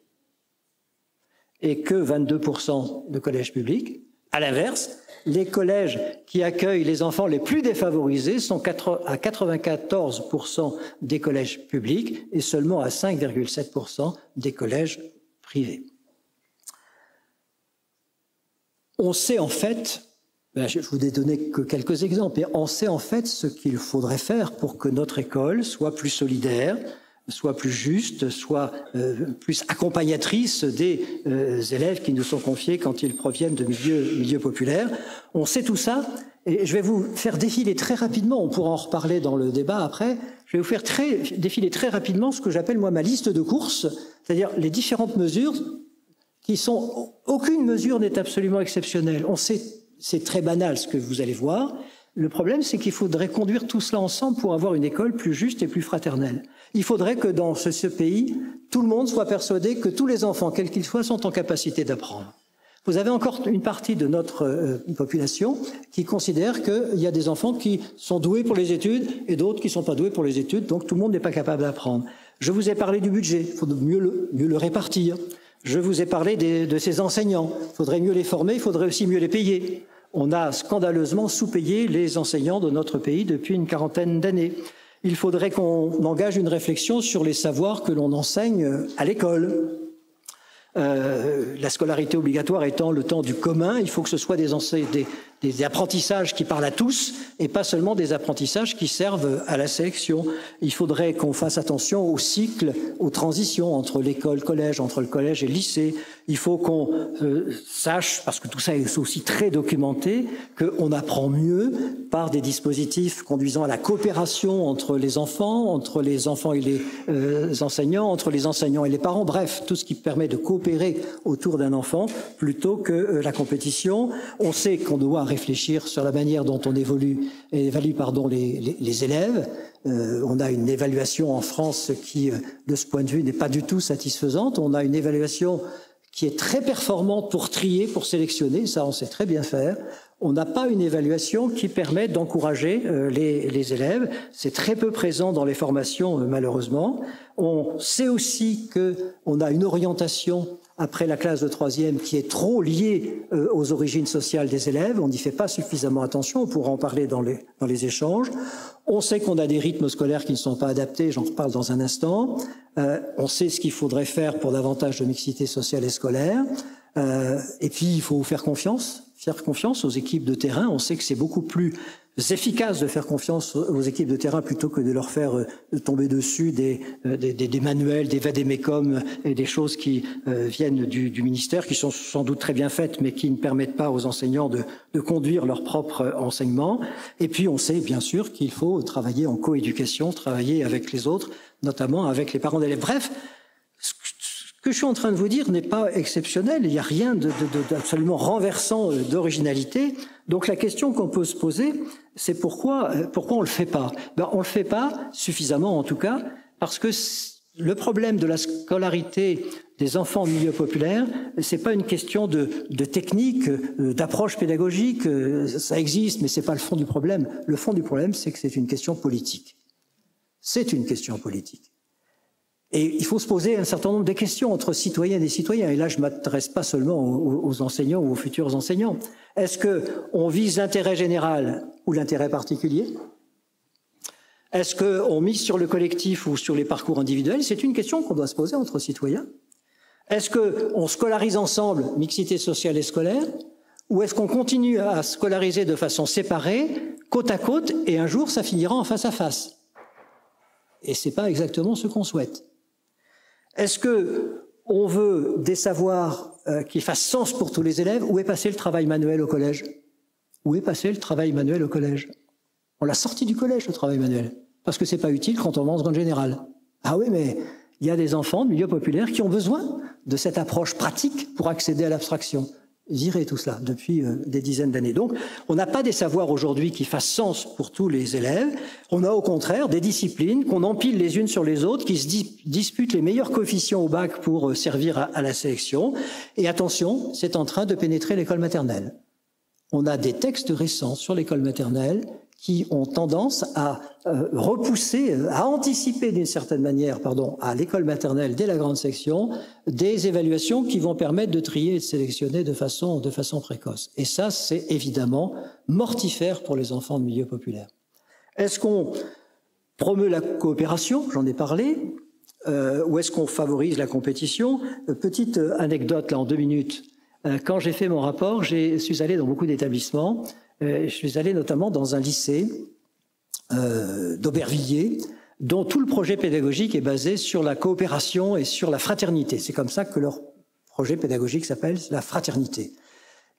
et que 22% de collèges publics. À l'inverse, les collèges qui accueillent les enfants les plus défavorisés sont à 94% des collèges publics et seulement à 5,7% des collèges privés. On sait en fait, je vous ai donné que quelques exemples, et on sait en fait ce qu'il faudrait faire pour que notre école soit plus solidaire, soit plus juste, soit plus accompagnatrice des élèves qui nous sont confiés quand ils proviennent de milieux populaires. On sait tout ça, et je vais vous faire défiler très rapidement, on pourra en reparler dans le débat après, je vais vous faire défiler très rapidement ce que j'appelle moi ma liste de courses, c'est-à-dire les différentes mesures qui sont... Aucune mesure n'est absolument exceptionnelle. On sait, c'est très banal ce que vous allez voir. Le problème, c'est qu'il faudrait conduire tout cela ensemble pour avoir une école plus juste et plus fraternelle. Il faudrait que dans ce pays, tout le monde soit persuadé que tous les enfants, quels qu'ils soient, sont en capacité d'apprendre. Vous avez encore une partie de notre population qui considère qu'il y a des enfants qui sont doués pour les études et d'autres qui ne sont pas doués pour les études, donc tout le monde n'est pas capable d'apprendre. Je vous ai parlé du budget, il faut mieux le répartir. Je vous ai parlé de ces enseignants, il faudrait mieux les former, il faudrait aussi mieux les payer. On a scandaleusement sous-payé les enseignants de notre pays depuis une quarantaine d'années. Il faudrait qu'on engage une réflexion sur les savoirs que l'on enseigne à l'école. La scolarité obligatoire étant le temps du commun, il faut que ce soit des apprentissages qui parlent à tous et pas seulement des apprentissages qui servent à la sélection. Il faudrait qu'on fasse attention aux cycles, aux transitions entre l'école, collège, entre le collège et le lycée. Il faut qu'on sache, parce que tout ça est aussi très documenté, qu'on apprend mieux par des dispositifs conduisant à la coopération entre les enfants et les enseignants, entre les enseignants et les parents, bref, tout ce qui permet de coopérer autour d'un enfant plutôt que la compétition. On sait qu'on doit réfléchir sur la manière dont on évalue les élèves. On a une évaluation en France qui, de ce point de vue, n'est pas du tout satisfaisante. On a une évaluation qui est très performante pour trier, pour sélectionner, ça on sait très bien faire. On n'a pas une évaluation qui permet d'encourager les élèves. C'est très peu présent dans les formations, malheureusement. On sait aussi qu'on a une orientation après la classe de troisième qui est trop liée aux origines sociales des élèves. On n'y fait pas suffisamment attention. On pourra en parler dans les échanges. On sait qu'on a des rythmes scolaires qui ne sont pas adaptés. J'en reparle dans un instant. On sait ce qu'il faudrait faire pour davantage de mixité sociale et scolaire. Et puis, il faut faire confiance aux équipes de terrain. On sait que c'est beaucoup plus efficace de faire confiance aux équipes de terrain plutôt que de leur faire tomber dessus des manuels, des vade-mecum et des choses qui viennent du ministère, qui sont sans doute très bien faites, mais qui ne permettent pas aux enseignants de conduire leur propre enseignement. Et puis, on sait bien sûr qu'il faut travailler en coéducation, travailler avec les autres, notamment avec les parents d'élèves. Bref, ce que je suis en train de vous dire n'est pas exceptionnel, il n'y a rien d'absolument renversant d'originalité. Donc la question qu'on peut se poser, c'est pourquoi on le fait pas? On le fait pas suffisamment en tout cas, parce que le problème de la scolarité des enfants en milieu populaire, c'est pas une question de technique, d'approche pédagogique, ça existe, mais c'est pas le fond du problème. Le fond du problème, c'est que c'est une question politique. C'est une question politique. Et il faut se poser un certain nombre de questions entre citoyennes et citoyens. Et là, je ne m'adresse pas seulement aux enseignants ou aux futurs enseignants. Est-ce qu'on vise l'intérêt général ou l'intérêt particulier? Est-ce qu'on mise sur le collectif ou sur les parcours individuels? C'est une question qu'on doit se poser entre citoyens. Est-ce qu'on scolarise ensemble, mixité sociale et scolaire? Ou est-ce qu'on continue à scolariser de façon séparée, côte à côte, et un jour, ça finira en face à face? Et ce n'est pas exactement ce qu'on souhaite. Est-ce qu'on veut des savoirs qui fassent sens pour tous les élèves? Où est passé le travail manuel au collège? Où est passé le travail manuel au collège? On l'a sorti du collège, le travail manuel, parce que c'est pas utile quand on va en seconde générale. Ah oui, mais il y a des enfants de milieu populaire qui ont besoin de cette approche pratique pour accéder à l'abstraction. Virer tout cela depuis des dizaines d'années. Donc, on n'a pas des savoirs aujourd'hui qui fassent sens pour tous les élèves. On a au contraire des disciplines qu'on empile les unes sur les autres, qui se disputent les meilleurs coefficients au bac pour servir à la sélection. Et attention, c'est en train de pénétrer l'école maternelle. On a des textes récents sur l'école maternelle qui ont tendance à repousser, à anticiper d'une certaine manière, à l'école maternelle dès la grande section, des évaluations qui vont permettre de trier et de sélectionner de façon précoce. Et ça, c'est évidemment mortifère pour les enfants de milieu populaire. Est-ce qu'on promeut la coopération? J'en ai parlé. Ou est-ce qu'on favorise la compétition? Petite anecdote, là, en 2 minutes. Quand j'ai fait mon rapport, je suis allé dans beaucoup d'établissements. Je suis allé notamment dans un lycée d'Aubervilliers, dont tout le projet pédagogique est basé sur la coopération et sur la fraternité. C'est comme ça que leur projet pédagogique s'appelle, la fraternité.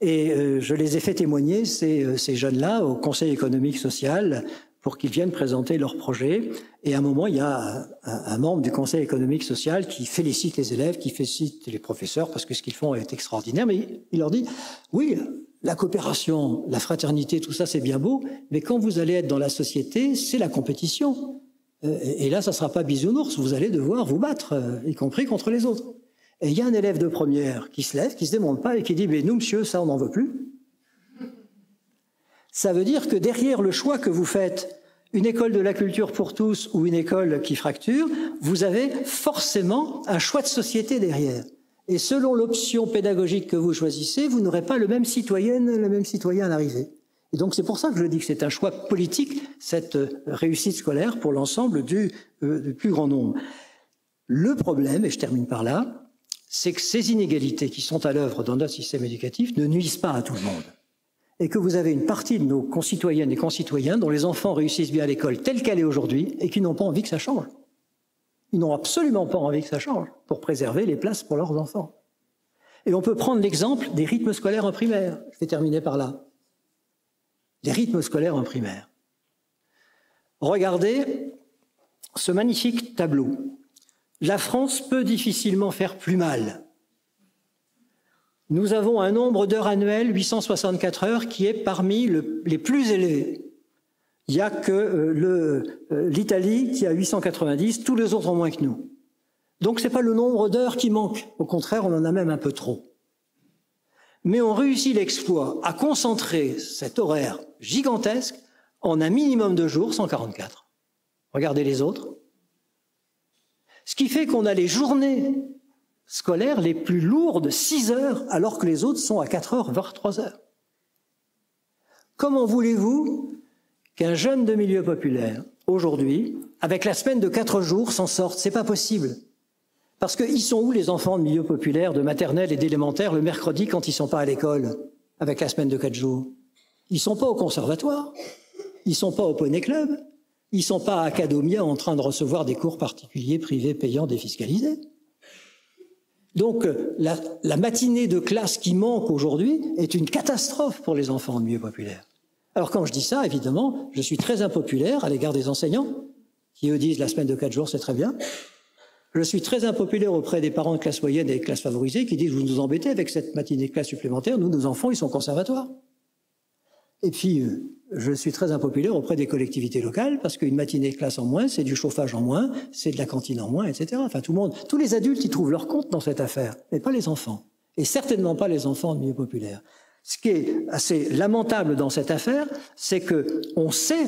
Et je les ai fait témoigner, ces jeunes-là, au Conseil économique social, pour qu'ils viennent présenter leur projet. Et à un moment, il y a un membre du Conseil économique social qui félicite les élèves, qui félicite les professeurs, parce que ce qu'ils font est extraordinaire, mais il leur dit « Oui, la coopération, la fraternité, tout ça, c'est bien beau, mais quand vous allez être dans la société, c'est la compétition. Et là, ça ne sera pas bisounours, vous allez devoir vous battre, y compris contre les autres. » Et il y a un élève de première qui se lève, qui ne se démonte pas et qui dit « Mais nous, monsieur, ça, on n'en veut plus. » Ça veut dire que derrière le choix que vous faites, une école de la culture pour tous ou une école qui fracture, vous avez forcément un choix de société derrière. Et selon l'option pédagogique que vous choisissez, vous n'aurez pas le même citoyen à l'arrivée. Et donc c'est pour ça que je dis que c'est un choix politique, cette réussite scolaire pour l'ensemble du plus grand nombre. Le problème, et je termine par là, c'est que ces inégalités qui sont à l'œuvre dans notre système éducatif ne nuisent pas à tout le monde. Et que vous avez une partie de nos concitoyennes et concitoyens dont les enfants réussissent bien à l'école telle qu'elle est aujourd'hui et qui n'ont pas envie que ça change. Ils n'ont absolument pas envie que ça change pour préserver les places pour leurs enfants. Et on peut prendre l'exemple des rythmes scolaires en primaire. Je vais terminer par là. Les rythmes scolaires en primaire. Regardez ce magnifique tableau. La France peut difficilement faire plus mal. Nous avons un nombre d'heures annuelles, 864 heures, qui est parmi les plus élevés. Il n'y a que l'Italie qui a 890, tous les autres ont moins que nous. Donc ce n'est pas le nombre d'heures qui manque, au contraire, on en a même un peu trop. Mais on réussit l'exploit à concentrer cet horaire gigantesque en un minimum de jours, 144. Regardez les autres. Ce qui fait qu'on a les journées scolaires les plus lourdes, 6 heures, alors que les autres sont à 4 heures, voire 3 heures. Comment voulez-vous qu'un jeune de milieu populaire, aujourd'hui, avec la semaine de 4 jours, s'en sorte? C'est pas possible. Parce qu'ils sont où les enfants de milieu populaire, de maternelle et d'élémentaire, le mercredi quand ils sont pas à l'école, avec la semaine de 4 jours? Ils sont pas au conservatoire, ils sont pas au Poney Club, ils sont pas à Academia en train de recevoir des cours particuliers, privés, payants, défiscalisés. Donc, la matinée de classe qui manque aujourd'hui est une catastrophe pour les enfants de milieu populaire. Alors, quand je dis ça, évidemment, je suis très impopulaire à l'égard des enseignants, qui eux disent la semaine de 4 jours, c'est très bien. Je suis très impopulaire auprès des parents de classe moyenne et de classe favorisée qui disent vous nous embêtez avec cette matinée de classe supplémentaire, nous, nos enfants, ils sont conservatoires. Et puis, je suis très impopulaire auprès des collectivités locales parce qu'une matinée de classe en moins, c'est du chauffage en moins, c'est de la cantine en moins, etc. Enfin, tout le monde, tous les adultes, ils trouvent leur compte dans cette affaire, mais pas les enfants. Et certainement pas les enfants de milieu populaire. Ce qui est assez lamentable dans cette affaire, c'est que on sait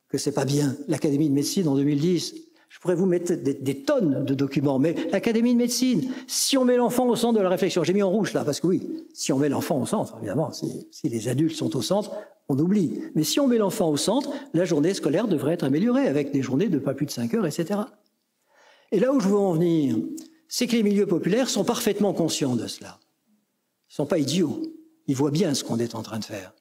que c'est pas bien. L'Académie de médecine en 2010, je pourrais vous mettre des tonnes de documents, mais l'Académie de médecine, si on met l'enfant au centre de la réflexion, j'ai mis en rouge là, parce que oui, si on met l'enfant au centre, évidemment, si les adultes sont au centre, on oublie. Mais si on met l'enfant au centre, la journée scolaire devrait être améliorée, avec des journées de pas plus de 5 heures, etc. Et là où je veux en venir, c'est que les milieux populaires sont parfaitement conscients de cela. Ils ne sont pas idiots, ils voient bien ce qu'on est en train de faire.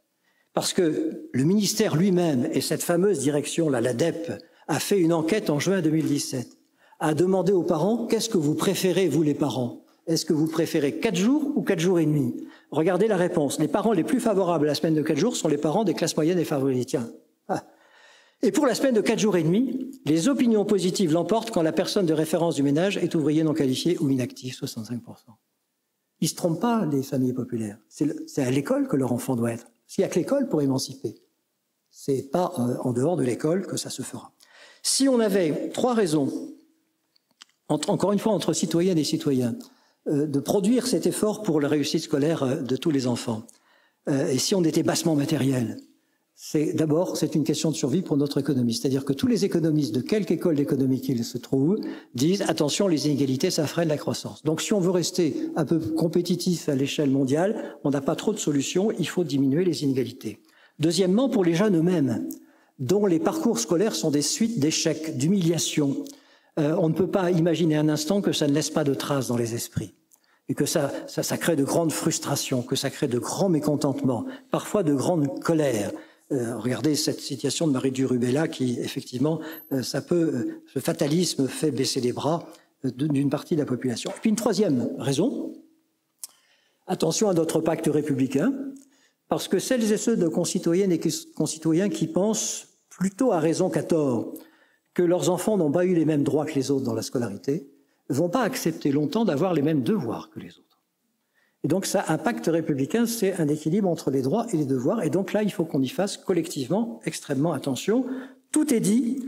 Parce que le ministère lui-même et cette fameuse direction, là, l'ADEP, a fait une enquête en juin 2017, a demandé aux parents, qu'est-ce que vous préférez, vous les parents? Est-ce que vous préférez 4 jours ou 4 jours et demi? Regardez la réponse. Les parents les plus favorables à la semaine de 4 jours sont les parents des classes moyennes et favorisées. Tiens. Ah. Et pour la semaine de 4 jours et demi, les opinions positives l'emportent quand la personne de référence du ménage est ouvrier non qualifié ou inactif, 65%. Ils ne se trompent pas, les familles populaires. C'est à l'école que leur enfant doit être. S'il n'y a que l'école pour émanciper. C'est pas en dehors de l'école que ça se fera. Si on avait 3 raisons, encore une fois entre citoyennes et citoyens, de produire cet effort pour la réussite scolaire de tous les enfants, et si on était bassement matériel, d'abord, c'est une question de survie pour notre économie. C'est-à-dire que tous les économistes, de quelque école d'économie qu'ils se trouvent, disent « attention, les inégalités, ça freine la croissance ». Donc si on veut rester un peu compétitif à l'échelle mondiale, on n'a pas trop de solutions, il faut diminuer les inégalités. Deuxièmement, pour les jeunes eux-mêmes, dont les parcours scolaires sont des suites d'échecs, d'humiliations, on ne peut pas imaginer un instant que ça ne laisse pas de traces dans les esprits. Et que ça crée de grandes frustrations, que ça crée de grands mécontentements, parfois de grandes colères. Regardez cette citation de Marie Durubella qui, effectivement, ce fatalisme fait baisser les bras d'une partie de la population. Et puis une troisième raison, attention à notre pacte républicain, parce que celles et ceux de concitoyennes et concitoyens qui pensent, plutôt à raison qu'à tort, que leurs enfants n'ont pas eu les mêmes droits que les autres dans la scolarité, ne vont pas accepter longtemps d'avoir les mêmes devoirs que les autres. Et donc ça, un pacte républicain, c'est un équilibre entre les droits et les devoirs. Et donc là, il faut qu'on y fasse collectivement extrêmement attention. Tout est dit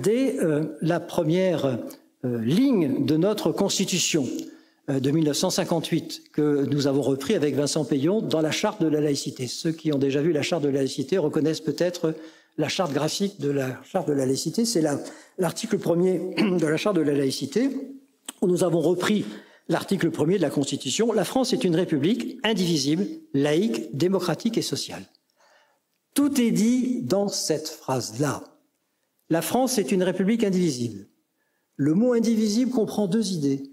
dès la première ligne de notre Constitution de 1958, que nous avons repris avec Vincent Peillon dans la Charte de la laïcité. Ceux qui ont déjà vu la Charte de la laïcité reconnaissent peut-être la charte graphique de la Charte de la laïcité. C'est l'article 1er de la Charte de la laïcité, où nous avons repris l'article 1er de la Constitution. La France est une république indivisible, laïque, démocratique et sociale. Tout est dit dans cette phrase-là. La France est une république indivisible. Le mot indivisible comprend 2 idées.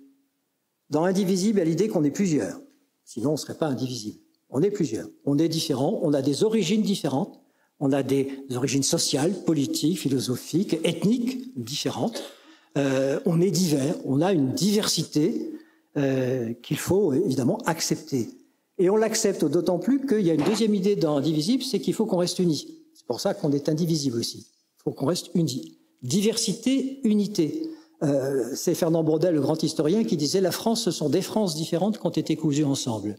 Dans indivisible, il y a l'idée qu'on est plusieurs. Sinon, on ne serait pas indivisible. On est plusieurs. On est différents. On a des origines différentes. On a des origines sociales, politiques, philosophiques, ethniques différentes. On est divers. On a une diversité qu'il faut évidemment accepter. Et on l'accepte d'autant plus qu'il y a une deuxième idée dans indivisible, c'est qu'il faut qu'on reste unis. C'est pour ça qu'on est indivisible aussi. Il faut qu'on reste unis. Diversité, unité. C'est Fernand Braudel, le grand historien, qui disait « La France, ce sont des Frances différentes qui ont été cousues ensemble ».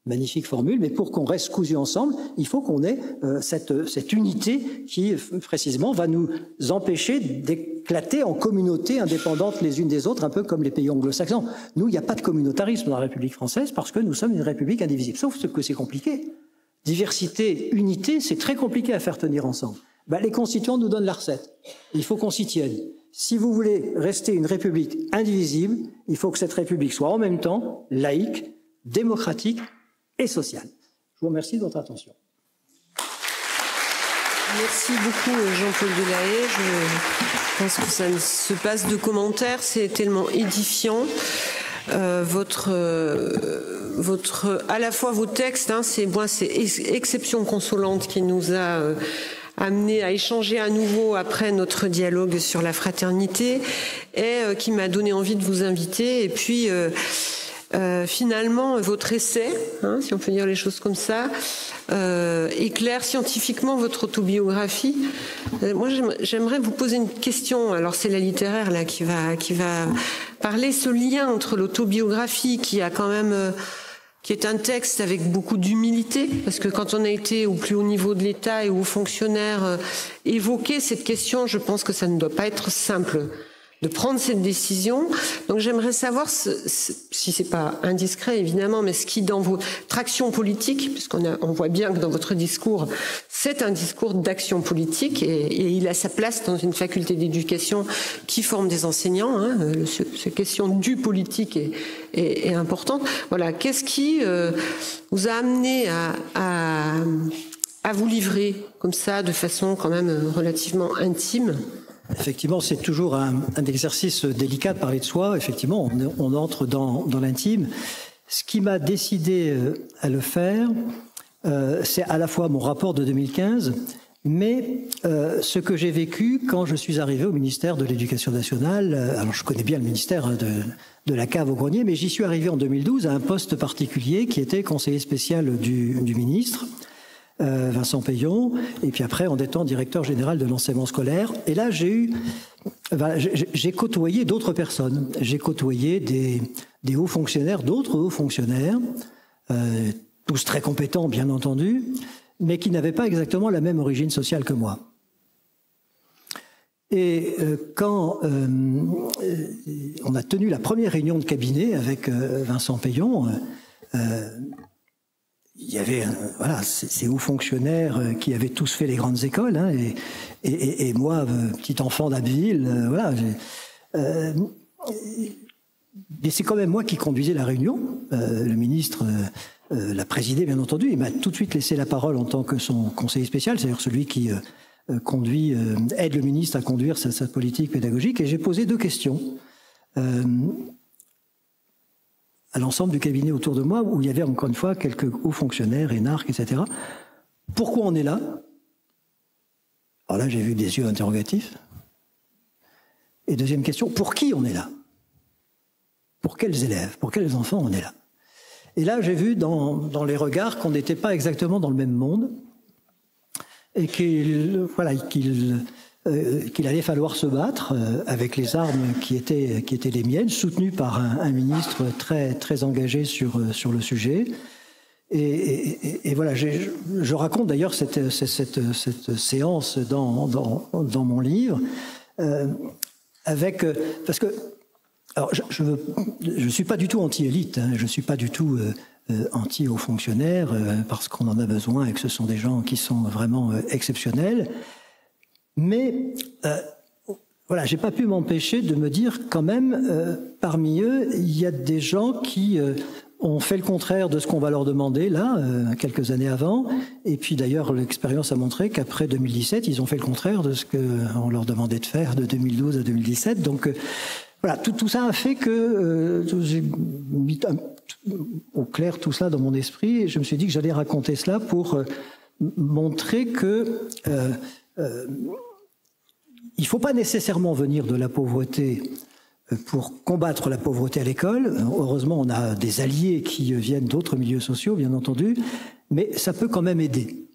Magnifique formule, mais pour qu'on reste cousus ensemble, il faut qu'on ait cette unité qui, précisément, va nous empêcher d'éclater en communautés indépendantes les unes des autres, un peu comme les pays anglo-saxons. Nous, il n'y a pas de communautarisme dans la République française parce que nous sommes une République indivisible. Sauf que c'est compliqué. Diversité, unité, c'est très compliqué à faire tenir ensemble. Les constituants nous donnent la recette. Il faut qu'on s'y tienne. Si vous voulez rester une République indivisible, il faut que cette République soit en même temps laïque, démocratique et sociale. Je vous remercie de votre attention. Merci beaucoup Jean-Paul Delahaye. Je pense que ça ne se passe de commentaires, c'est tellement édifiant. À la fois vos textes, c'est Exception consolante qui nous a amené à échanger à nouveau après notre dialogue sur la fraternité et qui m'a donné envie de vous inviter. Et puis finalement, votre essai, si on peut dire les choses comme ça, éclaire scientifiquement votre autobiographie. Moi, j'aimerais vous poser une question. Alors, c'est la littéraire là qui va parler ce lien entre l'autobiographie, qui a quand même, qui est un texte avec beaucoup d'humilité, parce que quand on a été au plus haut niveau de l'État et aux fonctionnaires évoquer cette question, je pense que ça ne doit pas être simple de prendre cette décision. Donc j'aimerais savoir, si c'est pas indiscret évidemment, mais ce qui dans votre action politique, puisqu'on voit bien que dans votre discours, c'est un discours d'action politique et il a sa place dans une faculté d'éducation qui forme des enseignants. Cette question du politique est importante. Voilà, qu'est-ce qui vous a amené à vous livrer comme ça, de façon quand même relativement intime? Effectivement, c'est toujours un exercice délicat de parler de soi. Effectivement, on entre dans l'intime. Ce qui m'a décidé à le faire, c'est à la fois mon rapport de 2015, mais ce que j'ai vécu quand je suis arrivé au ministère de l'Éducation nationale. Alors, je connais bien le ministère de la cave au grenier, mais j'y suis arrivé en 2012 à un poste particulier qui était conseiller spécial du ministre. Vincent Payon, et puis après en étant directeur général de l'enseignement scolaire. Et là, j'ai côtoyé d'autres personnes. J'ai côtoyé des hauts fonctionnaires, d'autres hauts fonctionnaires, tous très compétents, bien entendu, mais qui n'avaient pas exactement la même origine sociale que moi. Et quand on a tenu la première réunion de cabinet avec Vincent Payon, il y avait voilà, ces hauts fonctionnaires qui avaient tous fait les grandes écoles, hein, et moi, petit enfant d'Abbeville, voilà. Mais c'est quand même moi qui conduisais la réunion. Le ministre l'a présidé, bien entendu. Il m'a tout de suite laissé la parole en tant que son conseiller spécial, c'est-à-dire celui qui aide le ministre à conduire sa politique pédagogique. Et j'ai posé 2 questions à l'ensemble du cabinet autour de moi, où il y avait encore une fois quelques hauts fonctionnaires, énarques, etc. Pourquoi on est là? Alors là, j'ai vu des yeux interrogatifs. Et deuxième question, pour qui on est là? Pour quels élèves, pour quels enfants on est là? Et là, j'ai vu dans les regards qu'on n'était pas exactement dans le même monde, et qu'il allait falloir se battre avec les armes qui étaient les miennes, soutenues par un ministre très, très engagé sur le sujet. Et voilà, je raconte d'ailleurs cette séance dans mon livre, parce que alors je suis pas du tout anti-élite, hein, je suis pas du tout anti-hauts fonctionnaires, parce qu'on en a besoin et que ce sont des gens qui sont vraiment exceptionnels. Mais voilà, j'ai pas pu m'empêcher de me dire quand même, parmi eux, il y a des gens qui ont fait le contraire de ce qu'on va leur demander là, quelques années avant. Et puis d'ailleurs, l'expérience a montré qu'après 2017, ils ont fait le contraire de ce qu'on leur demandait de faire de 2012 à 2017. Donc voilà, tout ça a fait que j'ai mis au clair tout cela dans mon esprit. Et je me suis dit que j'allais raconter cela pour montrer que il ne faut pas nécessairement venir de la pauvreté pour combattre la pauvreté à l'école. Heureusement, on a des alliés qui viennent d'autres milieux sociaux, bien entendu, mais ça peut quand même aider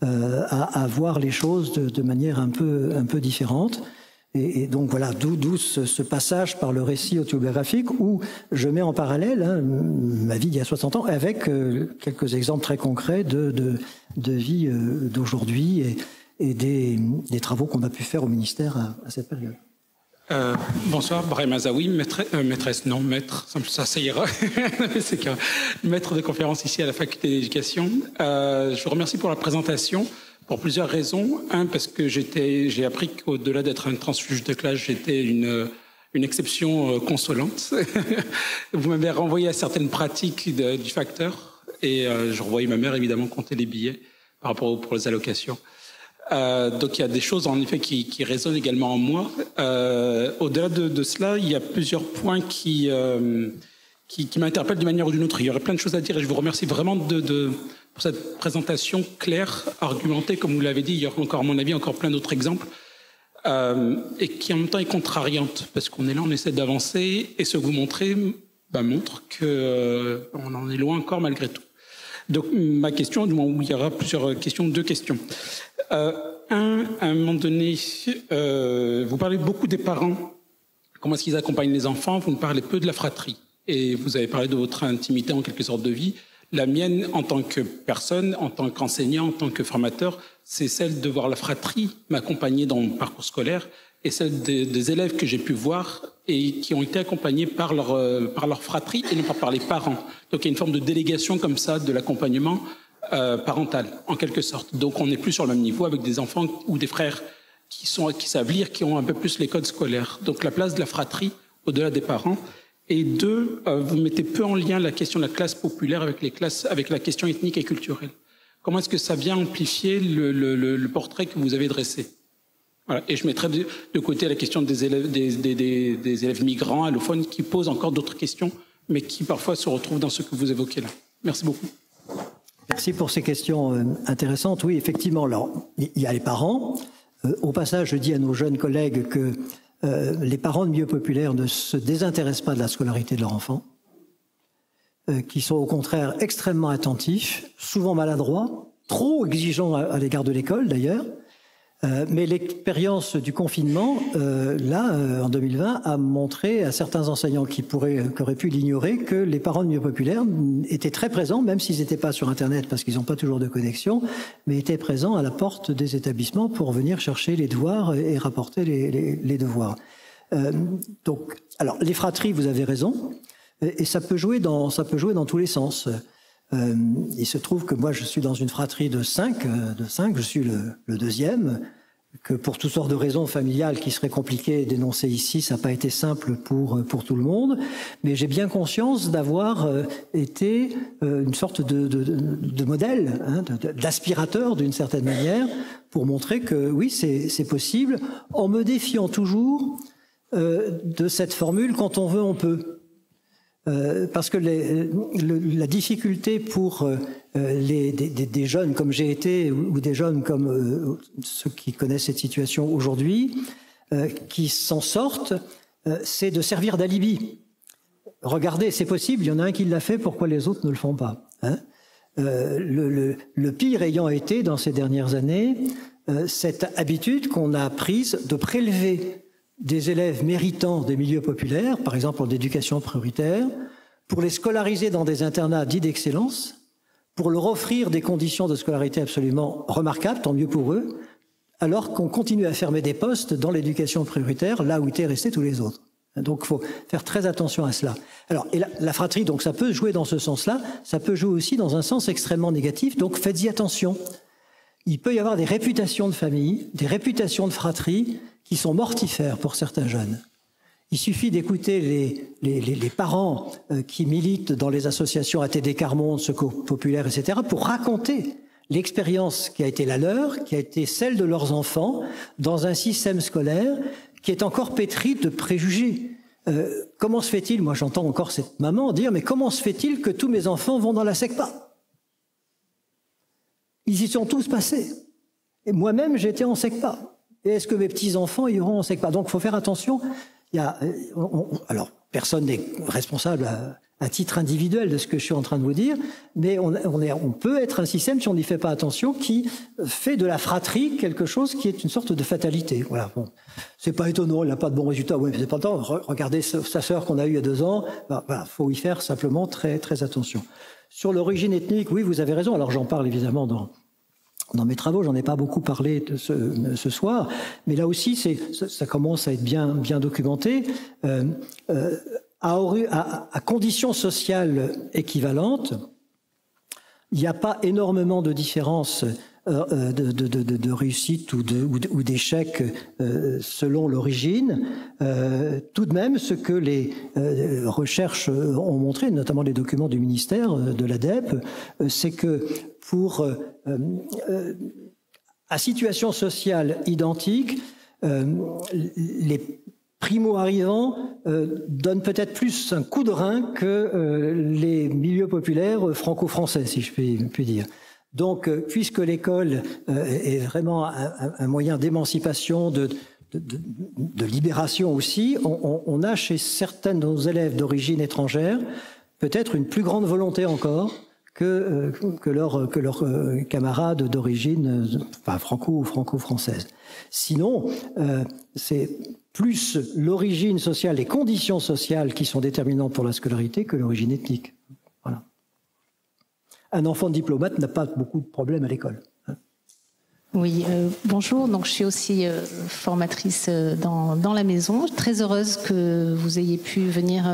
à voir les choses de manière un peu différente. Et donc voilà, d'où ce passage par le récit autobiographique où je mets en parallèle ma vie d'il y a 60 ans avec quelques exemples très concrets de vie d'aujourd'hui et des travaux qu'on a pu faire au ministère à cette période. Bonsoir, Brahim Azaoui, maîtresse, non, maître, ça ira. C'est qu'un maître de conférence ici à la faculté d'éducation. Je vous remercie pour la présentation pour plusieurs raisons. Un, parce que j'ai appris qu'au-delà d'être un transfuge de classe, j'étais une exception consolante. Vous m'avez renvoyé à certaines pratiques du facteur et je revoyais ma mère évidemment compter les billets par rapport pour les allocations. Donc il y a des choses en effet qui résonnent également en moi. Au-delà de cela, il y a plusieurs points qui m'interpellent d'une manière ou d'une autre. Il y aurait plein de choses à dire et je vous remercie vraiment pour cette présentation claire, argumentée, comme vous l'avez dit. Il y aura encore, à mon avis, encore plein d'autres exemples et qui en même temps est contrariante parce qu'on est là, on essaie d'avancer et ce que vous montrez montre qu'on en est loin encore malgré tout. Donc ma question, du moment où il y aura plusieurs questions, 2 questions. À un moment donné, vous parlez beaucoup des parents, comment est-ce qu'ils accompagnent les enfants, vous me parlez peu de la fratrie. Et vous avez parlé de votre intimité en quelque sorte de vie. La mienne, en tant que personne, en tant qu'enseignant, en tant que formateur, c'est celle de voir la fratrie m'accompagner dans mon parcours scolaire et celle des élèves que j'ai pu voir et qui ont été accompagnés par leur fratrie et non pas par les parents. Donc il y a une forme de délégation comme ça de l'accompagnement parental, en quelque sorte. Donc on n'est plus sur le même niveau avec des enfants ou des frères qui savent lire, qui ont un peu plus les codes scolaires. Donc la place de la fratrie au-delà des parents. Et 2, vous mettez peu en lien la question de la classe populaire avec la question ethnique et culturelle. Comment est-ce que ça vient amplifier le portrait que vous avez dressé? Voilà. Et je mettrai de côté la question des élèves migrants, allophones, qui posent encore d'autres questions, mais qui parfois se retrouvent dans ce que vous évoquez là. Merci beaucoup. Merci pour ces questions intéressantes. Oui, effectivement, alors, il y a les parents. Au passage, je dis à nos jeunes collègues que les parents de milieu populaire ne se désintéressent pas de la scolarité de leur enfant, qui sont au contraire extrêmement attentifs, souvent maladroits, trop exigeants à l'égard de l'école d'ailleurs. Mais l'expérience du confinement, en 2020, a montré à certains enseignants qui auraient pu l'ignorer que les parents de milieux populaires étaient très présents, même s'ils n'étaient pas sur Internet parce qu'ils n'ont pas toujours de connexion, mais étaient présents à la porte des établissements pour venir chercher les devoirs et rapporter les devoirs. Alors, les fratries, vous avez raison, et ça peut jouer dans tous les sens. Il se trouve que moi je suis dans une fratrie de 5, je suis le deuxième, que pour toutes sortes de raisons familiales qui seraient compliquées d'énoncer ici, ça n'a pas été simple pour tout le monde, mais j'ai bien conscience d'avoir été une sorte de modèle, d'aspirateur d'une certaine manière, pour montrer que oui, c'est possible, en me défiant toujours de cette formule « quand on veut, on peut ». Parce que la difficulté pour des jeunes comme j'ai été ou des jeunes comme ceux qui connaissent cette situation aujourd'hui, qui s'en sortent, c'est de servir d'alibi. Regardez, c'est possible, il y en a un qui l'a fait, pourquoi les autres ne le font pas, hein? Le pire ayant été dans ces dernières années, cette habitude qu'on a prise de prélever des élèves méritants des milieux populaires, par exemple en éducation prioritaire, pour les scolariser dans des internats dits d'excellence, pour leur offrir des conditions de scolarité absolument remarquables, tant mieux pour eux, alors qu'on continue à fermer des postes dans l'éducation prioritaire, là où étaient restés tous les autres. Donc il faut faire très attention à cela. Alors, et la fratrie, donc ça peut jouer dans ce sens-là, ça peut jouer aussi dans un sens extrêmement négatif, donc faites-y attention. Il peut y avoir des réputations de famille, des réputations de fratrie, qui sont mortifères pour certains jeunes. Il suffit d'écouter les parents qui militent dans les associations ATD Carmonde, Secours Populaire, etc., pour raconter l'expérience qui a été la leur, qui a été celle de leurs enfants, dans un système scolaire qui est encore pétri de préjugés. Comment se fait-il, moi j'entends encore cette maman dire, mais comment se fait-il que tous mes enfants vont dans la SECPA? Ils y sont tous passés. Et moi-même, j'étais en SECPA. Et est-ce que mes petits-enfants iront en SECPA? Donc, il faut faire attention. Alors, personne n'est responsable à titre individuel de ce que je suis en train de vous dire, mais on peut être un système, si on n'y fait pas attention, qui fait de la fratrie quelque chose qui est une sorte de fatalité. Voilà, bon. C'est pas étonnant, il n'a pas de bons résultats. Oui, mais c'est pas tant. Regardez sa sœur qu'on a eue il y a 2 ans. Voilà, faut y faire simplement très, très attention. Sur l'origine ethnique, oui, vous avez raison. Alors, j'en parle évidemment dans mes travaux, j'en ai pas beaucoup parlé ce soir, mais là aussi, ça commence à être bien documenté. À conditions sociales équivalentes, il n'y a pas énormément de différences de réussite ou d'échec selon l'origine. Tout de même, ce que les recherches ont montré, notamment les documents du ministère de l'ADEPE, c'est que à situation sociale identique, les primo-arrivants donnent peut-être plus un coup de rein que les milieux populaires franco-français, si je puis dire. Donc, puisque l'école est vraiment un moyen d'émancipation, de libération aussi, on a chez certains de nos élèves d'origine étrangère peut-être une plus grande volonté encore que leurs camarades d'origine franco ou franco-française. Sinon, c'est plus l'origine sociale, les conditions sociales qui sont déterminantes pour la scolarité que l'origine ethnique. Voilà. Un enfant de diplomate n'a pas beaucoup de problèmes à l'école. Oui, bonjour. Donc, je suis aussi formatrice dans la maison. Très heureuse que vous ayez pu venir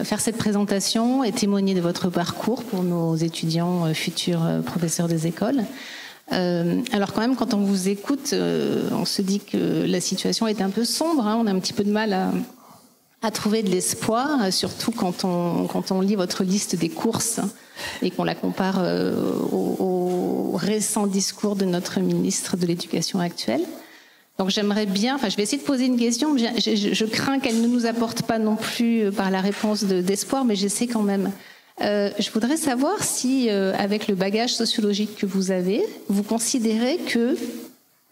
faire cette présentation et témoigner de votre parcours pour nos étudiants futurs professeurs des écoles. Alors quand même, quand on vous écoute, on se dit que la situation est un peu sombre, hein, on a un petit peu de mal à trouver de l'espoir, surtout quand on lit votre liste des courses et qu'on la compare au récent discours de notre ministre de l'Éducation actuelle. Donc j'aimerais bien, je vais essayer de poser une question, je crains qu'elle ne nous apporte pas non plus par la réponse d'espoir, mais j'essaie quand même. Je voudrais savoir si, avec le bagage sociologique que vous avez, vous considérez que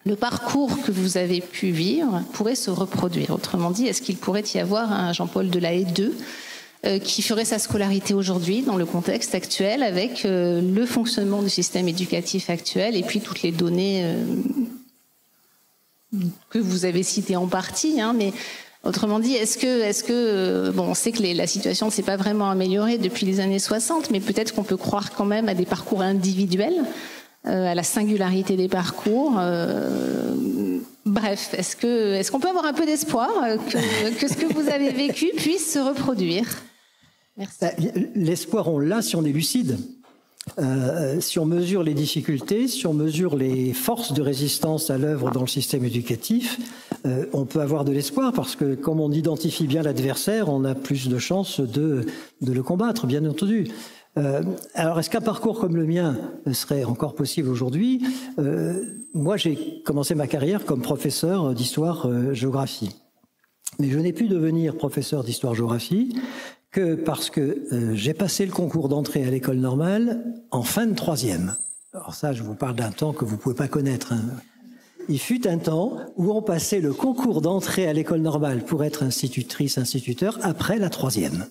le parcours que vous avez pu vivre pourrait se reproduire. Autrement dit, est-ce qu'il pourrait y avoir un Jean-Paul Delahaye II qui ferait sa scolarité aujourd'hui dans le contexte actuel avec le fonctionnement du système éducatif actuel et puis toutes les données que vous avez citées en partie, hein, mais autrement dit, est-ce que bon, on sait que la situation ne s'est pas vraiment améliorée depuis les années 60, mais peut-être qu'on peut croire quand même à des parcours individuels, à la singularité des parcours. Bref, est-ce qu'on peut avoir un peu d'espoir que ce que vous avez vécu puisse se reproduire? Merci. L'espoir, on l'a si on est lucide. Si on mesure les difficultés, si on mesure les forces de résistance à l'œuvre dans le système éducatif, on peut avoir de l'espoir parce que comme on identifie bien l'adversaire, on a plus de chances de le combattre, bien entendu. Alors, est-ce qu'un parcours comme le mien serait encore possible aujourd'hui? Moi, j'ai commencé ma carrière comme professeur d'histoire-géographie. Mais je n'ai pu devenir professeur d'histoire-géographie que parce que j'ai passé le concours d'entrée à l'école normale en fin de troisième. Alors ça, je vous parle d'un temps que vous ne pouvez pas connaître. Hein. Il fut un temps où on passait le concours d'entrée à l'école normale pour être institutrice, instituteur après la troisième.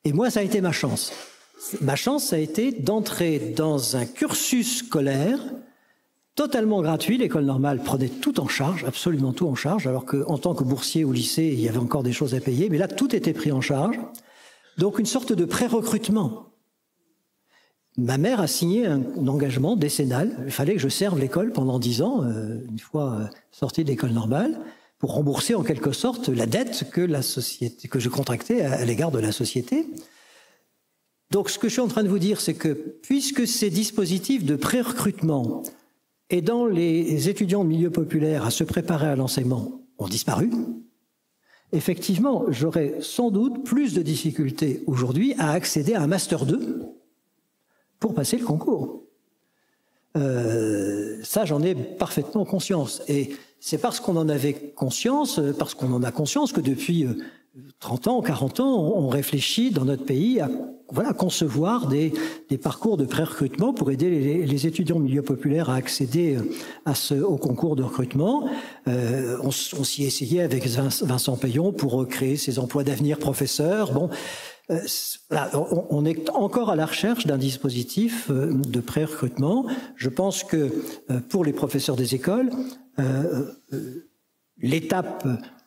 Et moi, ça a été ma chance. Ma chance, ça a été d'entrer dans un cursus scolaire totalement gratuit. L'école normale prenait tout en charge, absolument tout en charge, alors qu'en tant que boursier au lycée, il y avait encore des choses à payer, mais là, tout était pris en charge. Donc, une sorte de pré-recrutement. Ma mère a signé un engagement décennal. Il fallait que je serve l'école pendant 10 ans, une fois sorti de l'école normale, pour rembourser en quelque sorte la dette que je contractais à l'égard de la société. Donc, ce que je suis en train de vous dire, c'est que puisque ces dispositifs de pré-recrutement aidant les étudiants de milieu populaire à se préparer à l'enseignement ont disparu, effectivement, j'aurais sans doute plus de difficultés aujourd'hui à accéder à un Master 2 pour passer le concours. Ça, j'en ai parfaitement conscience. Et c'est parce qu'on en avait conscience, parce qu'on en a conscience que depuis 30 ans, 40 ans, on réfléchit dans notre pays à concevoir des parcours de pré-recrutement pour aider les étudiants de milieu populaire à accéder au concours de recrutement. On s'y essayait avec Vincent Payon pour créer ces emplois d'avenir professeurs. Bon, là, on est encore à la recherche d'un dispositif de pré-recrutement. Je pense que pour les professeurs des écoles, l'étape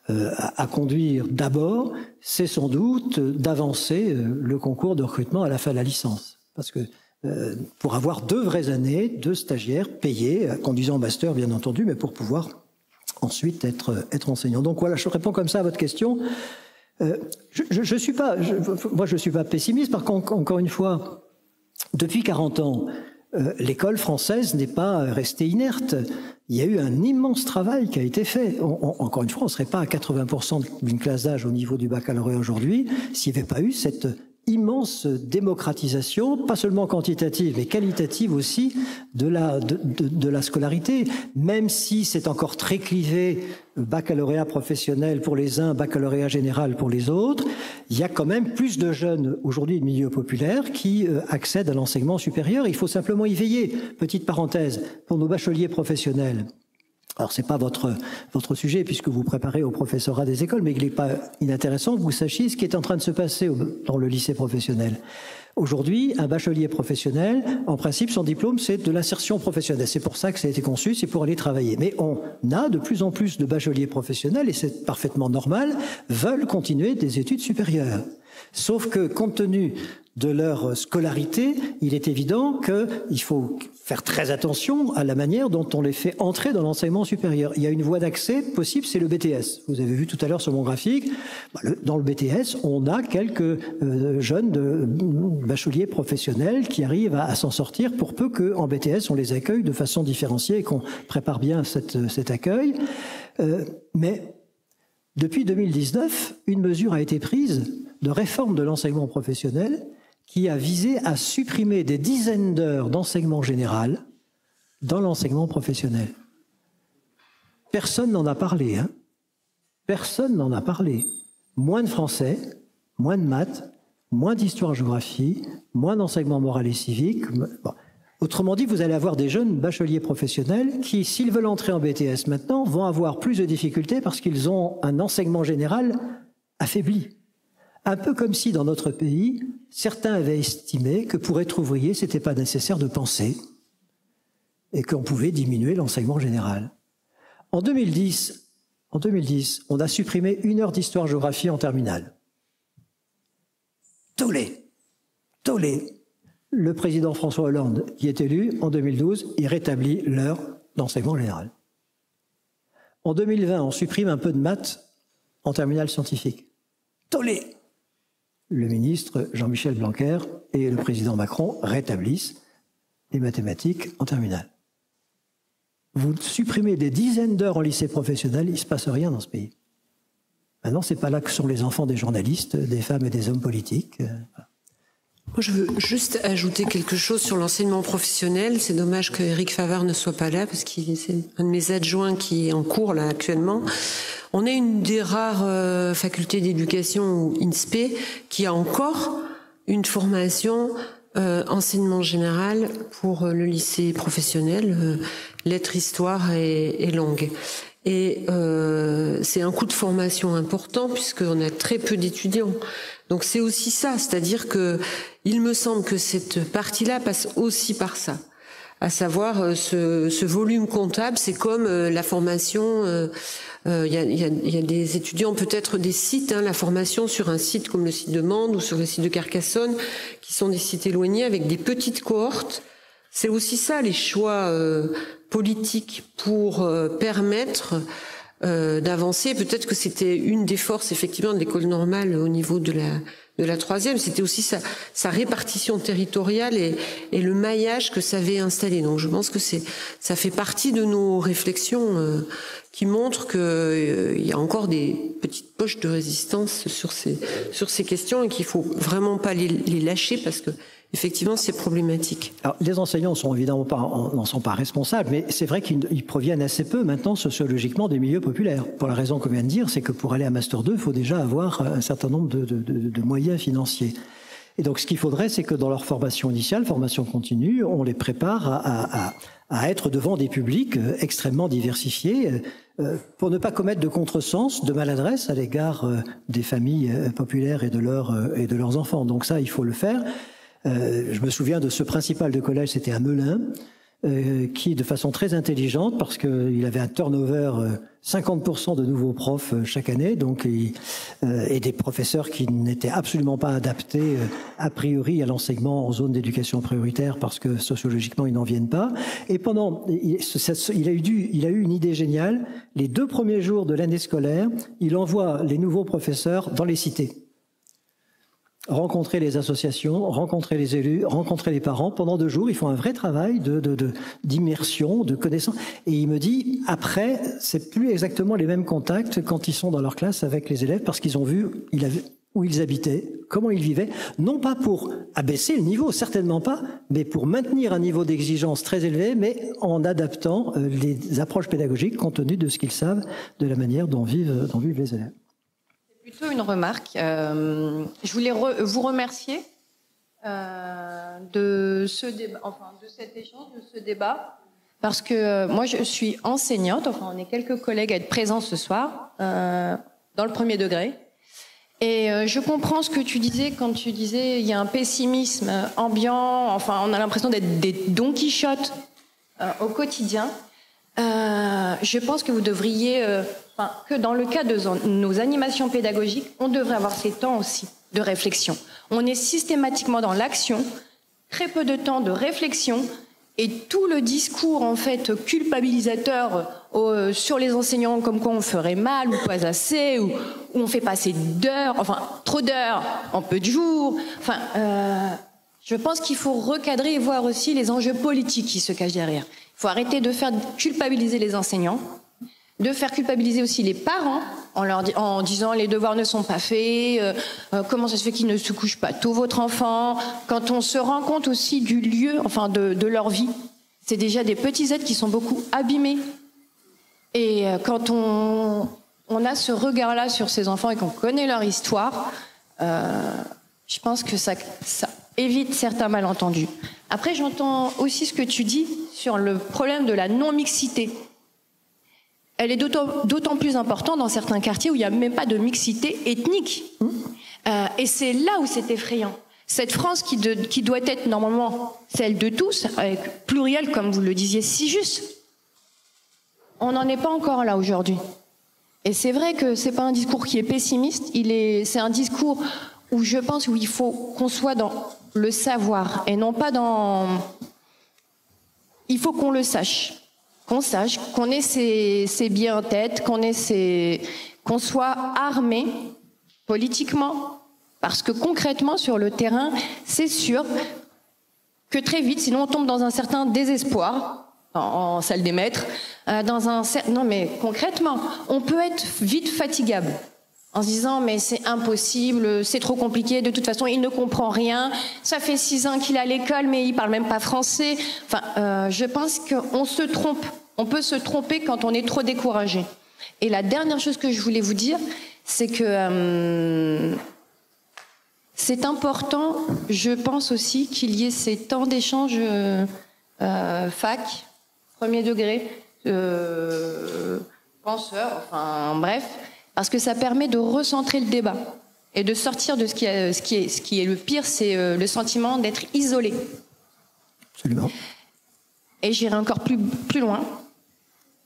à conduire d'abord, c'est sans doute d'avancer le concours de recrutement à la fin de la licence. Parce que pour avoir 2 vraies années de stagiaires payés, conduisant au master bien entendu, mais pour pouvoir ensuite être enseignant. Donc voilà, je réponds comme ça à votre question. Je suis pas pessimiste, parce qu'encore une fois, depuis 40 ans, l'école française n'est pas restée inerte. Il y a eu un immense travail qui a été fait. Encore une fois, on ne serait pas à 80% d'une classe d'âge au niveau du baccalauréat aujourd'hui s'il n'y avait pas eu cette immense démocratisation, pas seulement quantitative, mais qualitative aussi, de la scolarité. Même si c'est encore très clivé, baccalauréat professionnel pour les uns, baccalauréat général pour les autres, il y a quand même plus de jeunes aujourd'hui de milieu populaire qui accèdent à l'enseignement supérieur. Il faut simplement y veiller. Petite parenthèse, pour nos bacheliers professionnels, alors c'est pas votre sujet puisque vous préparez au professorat des écoles, mais il n'est pas inintéressant que vous sachiez ce qui est en train de se passer dans le lycée professionnel. Aujourd'hui, un bachelier professionnel, en principe, son diplôme, c'est de l'insertion professionnelle. C'est pour ça que ça a été conçu, c'est pour aller travailler. Mais on a de plus en plus de bacheliers professionnels, et c'est parfaitement normal, veulent continuer des études supérieures. Sauf que, compte tenu de leur scolarité, il est évident qu'il faut faire très attention à la manière dont on les fait entrer dans l'enseignement supérieur. Il y a une voie d'accès possible, c'est le BTS. Vous avez vu tout à l'heure sur mon graphique, dans le BTS, on a quelques jeunes bacheliers professionnels qui arrivent à s'en sortir, pour peu qu'en BTS, on les accueille de façon différenciée et qu'on prépare bien cet accueil. Mais depuis 2019, une mesure a été prise de réforme de l'enseignement professionnel qui a visé à supprimer des dizaines d'heures d'enseignement général dans l'enseignement professionnel. Personne n'en a parlé, hein. Personne n'en a parlé. Moins de français, moins de maths, moins d'histoire-géographie, moins d'enseignement moral et civique. Bon. Autrement dit, vous allez avoir des jeunes bacheliers professionnels qui, s'ils veulent entrer en BTS maintenant, vont avoir plus de difficultés parce qu'ils ont un enseignement général affaibli. Un peu comme si dans notre pays, certains avaient estimé que pour être ouvrier, c'était pas nécessaire de penser et qu'on pouvait diminuer l'enseignement général. En 2010, on a supprimé 1 heure d'histoire-géographie en terminale. Tollé. Le président François Hollande, qui est élu en 2012, il rétablit l'heure d'enseignement général. En 2020, on supprime un peu de maths en terminale scientifique. Tollé. Le ministre Jean-Michel Blanquer et le président Macron rétablissent les mathématiques en terminale. Vous supprimez des dizaines d'heures en lycée professionnel, il ne se passe rien dans ce pays. Maintenant, ce n'est pas là que sont les enfants des journalistes, des femmes et des hommes politiques. Moi, je veux juste ajouter quelque chose sur l'enseignement professionnel. C'est dommage que Éric Favard ne soit pas là, parce qu'il c'est un de mes adjoints qui est en cours là actuellement. On est une des rares facultés d'éducation, ou INSPE, qui a encore une formation enseignement général pour le lycée professionnel, lettres, histoire et langue. Et c'est un coût de formation important puisqu'on a très peu d'étudiants. Donc c'est aussi ça, c'est-à-dire que il me semble que cette partie-là passe aussi par ça. À savoir ce volume comptable, c'est comme la formation. Il y a des étudiants, peut-être des sites, la formation sur un site comme le site de Mende ou sur le site de Carcassonne, qui sont des sites éloignés avec des petites cohortes. C'est aussi ça, les choix politiques pour permettre d'avancer. Peut-être que c'était une des forces, effectivement, de l'école normale au niveau de la troisième. C'était aussi sa répartition territoriale et le maillage que ça avait installé. Donc je pense que ça fait partie de nos réflexions qui montrent qu'il y a encore des petites poches de résistance sur ces questions et qu'il faut vraiment pas les lâcher parce que effectivement, c'est problématique. Alors, les enseignants sont évidemment n'en sont pas responsables, mais c'est vrai qu'ils proviennent assez peu maintenant sociologiquement des milieux populaires. Pour la raison qu'on vient de dire, c'est que pour aller à Master 2, il faut déjà avoir un certain nombre de moyens financiers. Et donc, ce qu'il faudrait, c'est que dans leur formation initiale, formation continue, on les prépare à être devant des publics extrêmement diversifiés, pour ne pas commettre de contresens, de maladresse à l'égard des familles populaires et de leurs enfants. Donc ça, il faut le faire. Je me souviens de ce principal de collège, c'était à Melun, qui, de façon très intelligente, parce qu'il avait un turnover 50% de nouveaux profs chaque année, donc et des professeurs qui n'étaient absolument pas adaptés a priori à l'enseignement en zone d'éducation prioritaire, parce que sociologiquement ils n'en viennent pas. Et il a eu une idée géniale. Les 2 premiers jours de l'année scolaire, il envoie les nouveaux professeurs dans les cités. Rencontrer les associations, rencontrer les élus, rencontrer les parents. Pendant 2 jours, ils font un vrai travail d'immersion, de connaissance. Et il me dit, après, c'est plus exactement les mêmes contacts quand ils sont dans leur classe avec les élèves, parce qu'ils ont vu où ils habitaient, comment ils vivaient, non pas pour abaisser le niveau, certainement pas, mais pour maintenir un niveau d'exigence très élevé, mais en adaptant les approches pédagogiques compte tenu de ce qu'ils savent, de la manière dont vivent les élèves. Plutôt une remarque. Je voulais vous remercier de cet échange, de ce débat, parce que moi je suis enseignante, enfin on est quelques collègues à être présents ce soir dans le 1er degré, et je comprends ce que tu disais quand tu disais il y a un pessimisme ambiant, enfin on a l'impression d'être des Don Quichotte au quotidien. Je pense que vous devriez, que dans le cas de nos animations pédagogiques, on devrait avoir ces temps aussi de réflexion. On est systématiquement dans l'action, très peu de temps de réflexion, et tout le discours en fait culpabilisateur sur les enseignants, comme quoi on ferait mal ou pas assez, ou on fait passer d'heures, enfin trop d'heures en peu de jours. Enfin, je pense qu'il faut recadrer et voir aussi les enjeux politiques qui se cachent derrière. Il faut arrêter de faire culpabiliser les enseignants, de faire culpabiliser aussi les parents en disant les devoirs ne sont pas faits, comment ça se fait qu'il ne se couche pas tôt votre enfant, quand on se rend compte aussi du lieu, enfin de leur vie. C'est déjà des petits êtres qui sont beaucoup abîmés. Et quand on a ce regard-là sur ces enfants et qu'on connaît leur histoire, je pense que ça évite certains malentendus. Après, j'entends aussi ce que tu dis sur le problème de la non-mixité. Elle est d'autant plus importante dans certains quartiers où il n'y a même pas de mixité ethnique. Et c'est là où c'est effrayant. Cette France qui doit être normalement celle de tous, avec pluriel, comme vous le disiez si juste, on n'en est pas encore là aujourd'hui. Et c'est vrai que c'est pas un discours qui est pessimiste, c'est un discours où je pense où il faut qu'on soit dans le savoir et non pas dans... Il faut qu'on le sache, qu'on ait ses biais en tête, qu'on soit armé politiquement, parce que concrètement sur le terrain, c'est sûr que très vite, sinon on tombe dans un certain désespoir, en salle des maîtres, non mais concrètement, on peut être vite fatigable en se disant mais c'est impossible, c'est trop compliqué, de toute façon il ne comprend rien, ça fait 6 ans qu'il est à l'école mais il parle même pas français. Enfin, je pense qu'on se trompe, on peut se tromper quand on est trop découragé. Et la dernière chose que je voulais vous dire, c'est que c'est important, je pense aussi qu'il y ait ces temps d'échange fac, premier degré, penseurs, enfin bref, parce que ça permet de recentrer le débat et de sortir de ce qui est le pire, c'est le sentiment d'être isolé. Absolument. Et j'irai encore plus loin.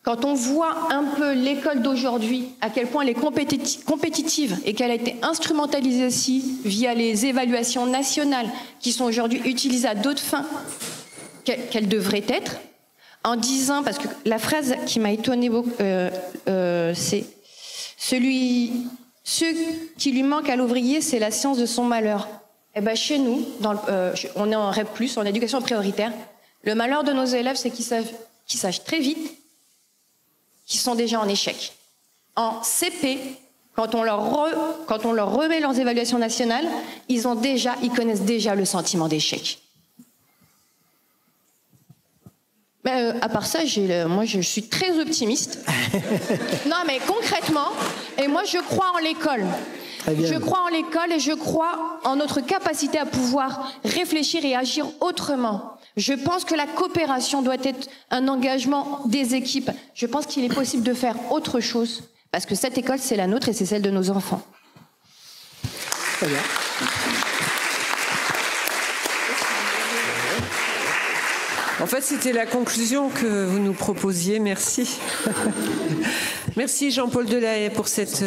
Quand on voit un peu l'école d'aujourd'hui, à quel point elle est compétitive et qu'elle a été instrumentalisée aussi via les évaluations nationales qui sont aujourd'hui utilisées à d'autres fins qu'elles devraient être, en disant, parce que la phrase qui m'a étonnée beaucoup, c'est ce qui lui manque à l'ouvrier, c'est la science de son malheur. Eh ben chez nous, on est en REP+, en éducation prioritaire, le malheur de nos élèves, c'est qu'ils sachent très vite qu'ils sont déjà en échec. En CP, quand on leur remet leurs évaluations nationales, ils connaissent déjà le sentiment d'échec. Mais à part ça, moi je suis très optimiste. Non mais concrètement, et moi je crois en l'école. Je crois en l'école et je crois en notre capacité à pouvoir réfléchir et agir autrement. Je pense que la coopération doit être un engagement des équipes. Je pense qu'il est possible de faire autre chose, parce que cette école, c'est la nôtre et c'est celle de nos enfants. Très bien. En fait, c'était la conclusion que vous nous proposiez. Merci. Merci Jean-Paul Delahaye pour cette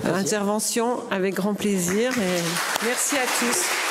intervention, avec grand plaisir. Et merci à tous.